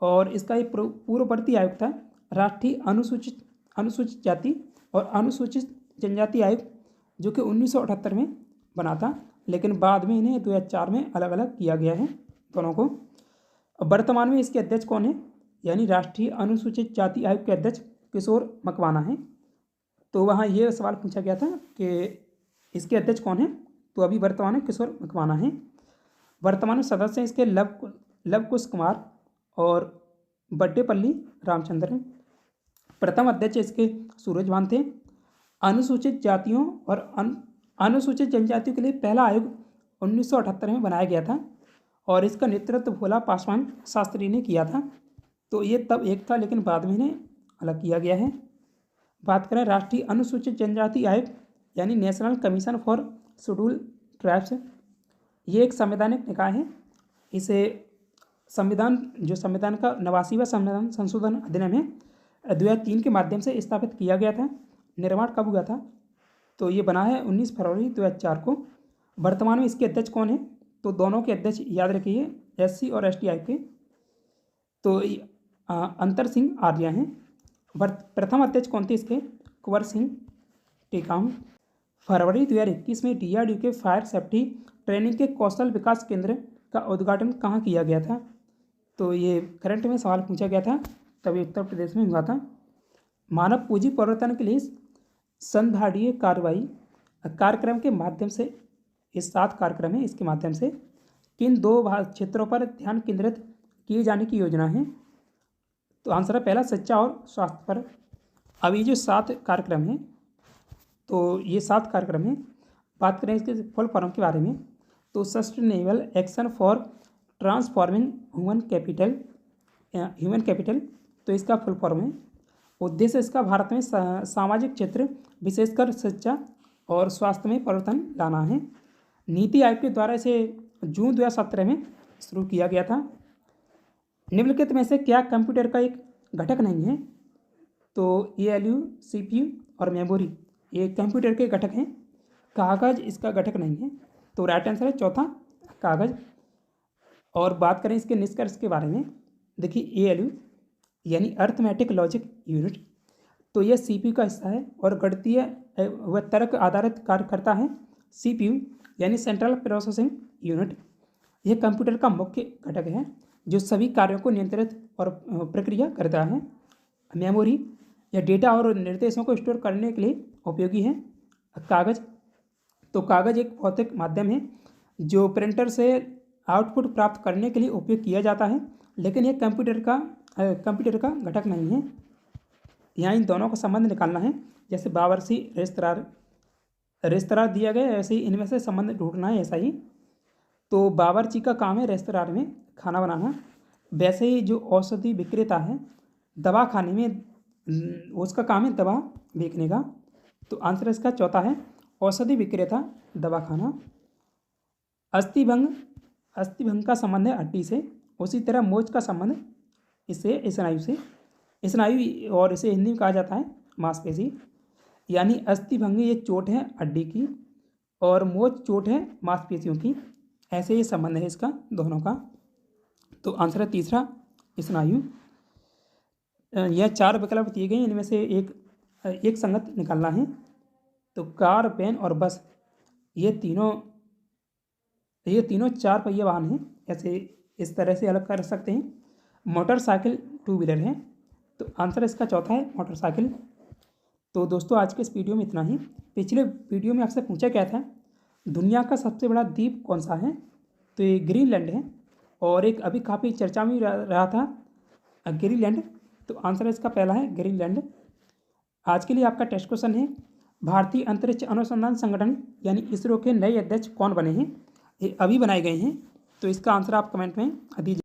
और इसका एक पूर्ववर्ती आयोग था राष्ट्रीय अनुसूचित जाति और अनुसूचित जनजाति आयोग, जो कि 1978 में बना था, लेकिन बाद में इन्हें 2004 में अलग अलग किया गया है दोनों को। वर्तमान में इसके अध्यक्ष कौन है? यानी राष्ट्रीय अनुसूचित जाति आयोग के अध्यक्ष किशोर मकवाना हैं। तो वहाँ ये सवाल पूछा गया था कि इसके अध्यक्ष कौन है, तो अभी वर्तमान में किशोर मकवाना हैं। वर्तमान में सदस्य हैं इसके लव कुश कुमार और बड्डेपल्ली रामचंद्र हैं। प्रथम अध्यक्ष इसके सूरज भान थे। अनुसूचित जातियों और अनुसूचित जनजातियों के लिए पहला आयोग 1978 में बनाया गया था और इसका नेतृत्व भोला पासवान शास्त्री ने किया था। तो ये तब एक था, लेकिन बाद में इन्हें अलग किया गया है। बात करें राष्ट्रीय अनुसूचित जनजाति आयोग यानी national commission for schedule tribes, ये एक संवैधानिक निकाय है। इसे संविधान का 89वां संविधान संशोधन अधिनियम है 2003 के माध्यम से स्थापित किया गया था। निर्माण कब हुआ था? तो ये बना है 19 फरवरी 2004 को। वर्तमान में इसके अध्यक्ष कौन है? तो दोनों के अध्यक्ष याद रखिए, SC और ST आयोग के, तो अंतर सिंह आर्या हैं। प्रथम अध्यक्ष कौन थे इसके? कुंवर सिंह टेकाम। फरवरी 2021 में DRDO के फायर सेफ्टी ट्रेनिंग के कौशल विकास केंद्र का उद्घाटन कहाँ किया गया था? तो ये करंट में सवाल पूछा गया था, तभी उत्तर प्रदेश में हुआ था। मानव पूंजी परिवर्तन के लिए संधारणीय कार्रवाई कार्यक्रम के माध्यम से, ये 7 कार्यक्रम है, इसके माध्यम से किन 2 क्षेत्रों पर ध्यान केंद्रित किए जाने की योजना है? तो आंसर है पहला, शिक्षा और स्वास्थ्य पर। अब ये जो 7 कार्यक्रम हैं, तो ये 7 कार्यक्रम हैं। बात करें इसके फुल फॉर्म के बारे में, तो sustainable action for transforming human capital, तो इसका फुल फॉर्म है। उद्देश्य इसका भारत में सामाजिक क्षेत्र विशेषकर शिक्षा और स्वास्थ्य में परिवर्तन लाना है। नीति आयोग के द्वारा इसे जून 2017 में शुरू किया गया था। निम्नलिखित में से क्या कंप्यूटर का एक घटक नहीं है? तो ALU, CPU और मेमोरी ये कंप्यूटर के घटक हैं। कागज़ इसका घटक नहीं है, तो राइट आंसर है चौथा, कागज़। और बात करें इसके निष्कर्ष के बारे में, देखिए ALU यानी अर्थमेटिक लॉजिक यूनिट, तो यह CPU का हिस्सा है और गणितीय व तर्क आधारित कार्य करता है। CPU यानी सेंट्रल प्रोसेसिंग यूनिट, यह कंप्यूटर का मुख्य घटक है जो सभी कार्यों को नियंत्रित और प्रक्रिया करता है। मेमोरी या डेटा और निर्देशों को स्टोर करने के लिए उपयोगी है। कागज़, तो कागज़ एक भौतिक माध्यम है जो प्रिंटर से आउटपुट प्राप्त करने के लिए उपयोग किया जाता है, लेकिन यह कंप्यूटर का घटक नहीं है। यहाँ इन दोनों का संबंध निकालना है, जैसे बावर्ची रेस्तरां दिया गया है, ऐसे ही इनमें से संबंध ढूंढना है, ऐसा ही। तो बावर्ची का काम है रेस्तरां में खाना बनाना, वैसे ही जो औषधि विक्रेता है दवा खाने में, उसका काम है दवा बेचने का। तो आंसर इसका चौथा है, औषधि विक्रेता दवा खाना। अस्थिभंग का संबंध है हड्डी से, उसी तरह मोच का संबंध इससे स्नायु से। स्नायु और इसे हिंदी में कहा जाता है मांसपेशी, यानी अस्थिभंग ये चोट है हड्डी की और मोच चोट है मांसपेशियों की, ऐसे ये संबंध है इसका दोनों का। तो आंसर है तीसरा, स्नायु। यह 4 विकल्प दिए गए, इनमें से एक संगत निकालना है। तो कार, वैन और बस ये तीनों 4 पहिया वाहन हैं, ऐसे इस तरह से अलग कर सकते हैं। मोटरसाइकिल 2 व्हीलर है, तो आंसर इसका चौथा है, मोटरसाइकिल। तो दोस्तों आज के इस वीडियो में इतना ही। पिछले वीडियो में आपसे पूछा गया था दुनिया का सबसे बड़ा द्वीप कौन सा है? तो ये ग्रीनलैंड है, और एक अभी काफ़ी चर्चा में रहा था ग्रीनलैंड, तो आंसर इसका पहला है ग्रीनलैंड। आज के लिए आपका टेस्ट क्वेश्चन है, भारतीय अंतरिक्ष अनुसंधान संगठन यानी इसरो के नए अध्यक्ष कौन बने हैं? ये अभी बनाए गए हैं, तो इसका आंसर आप कमेंट में दीजिए।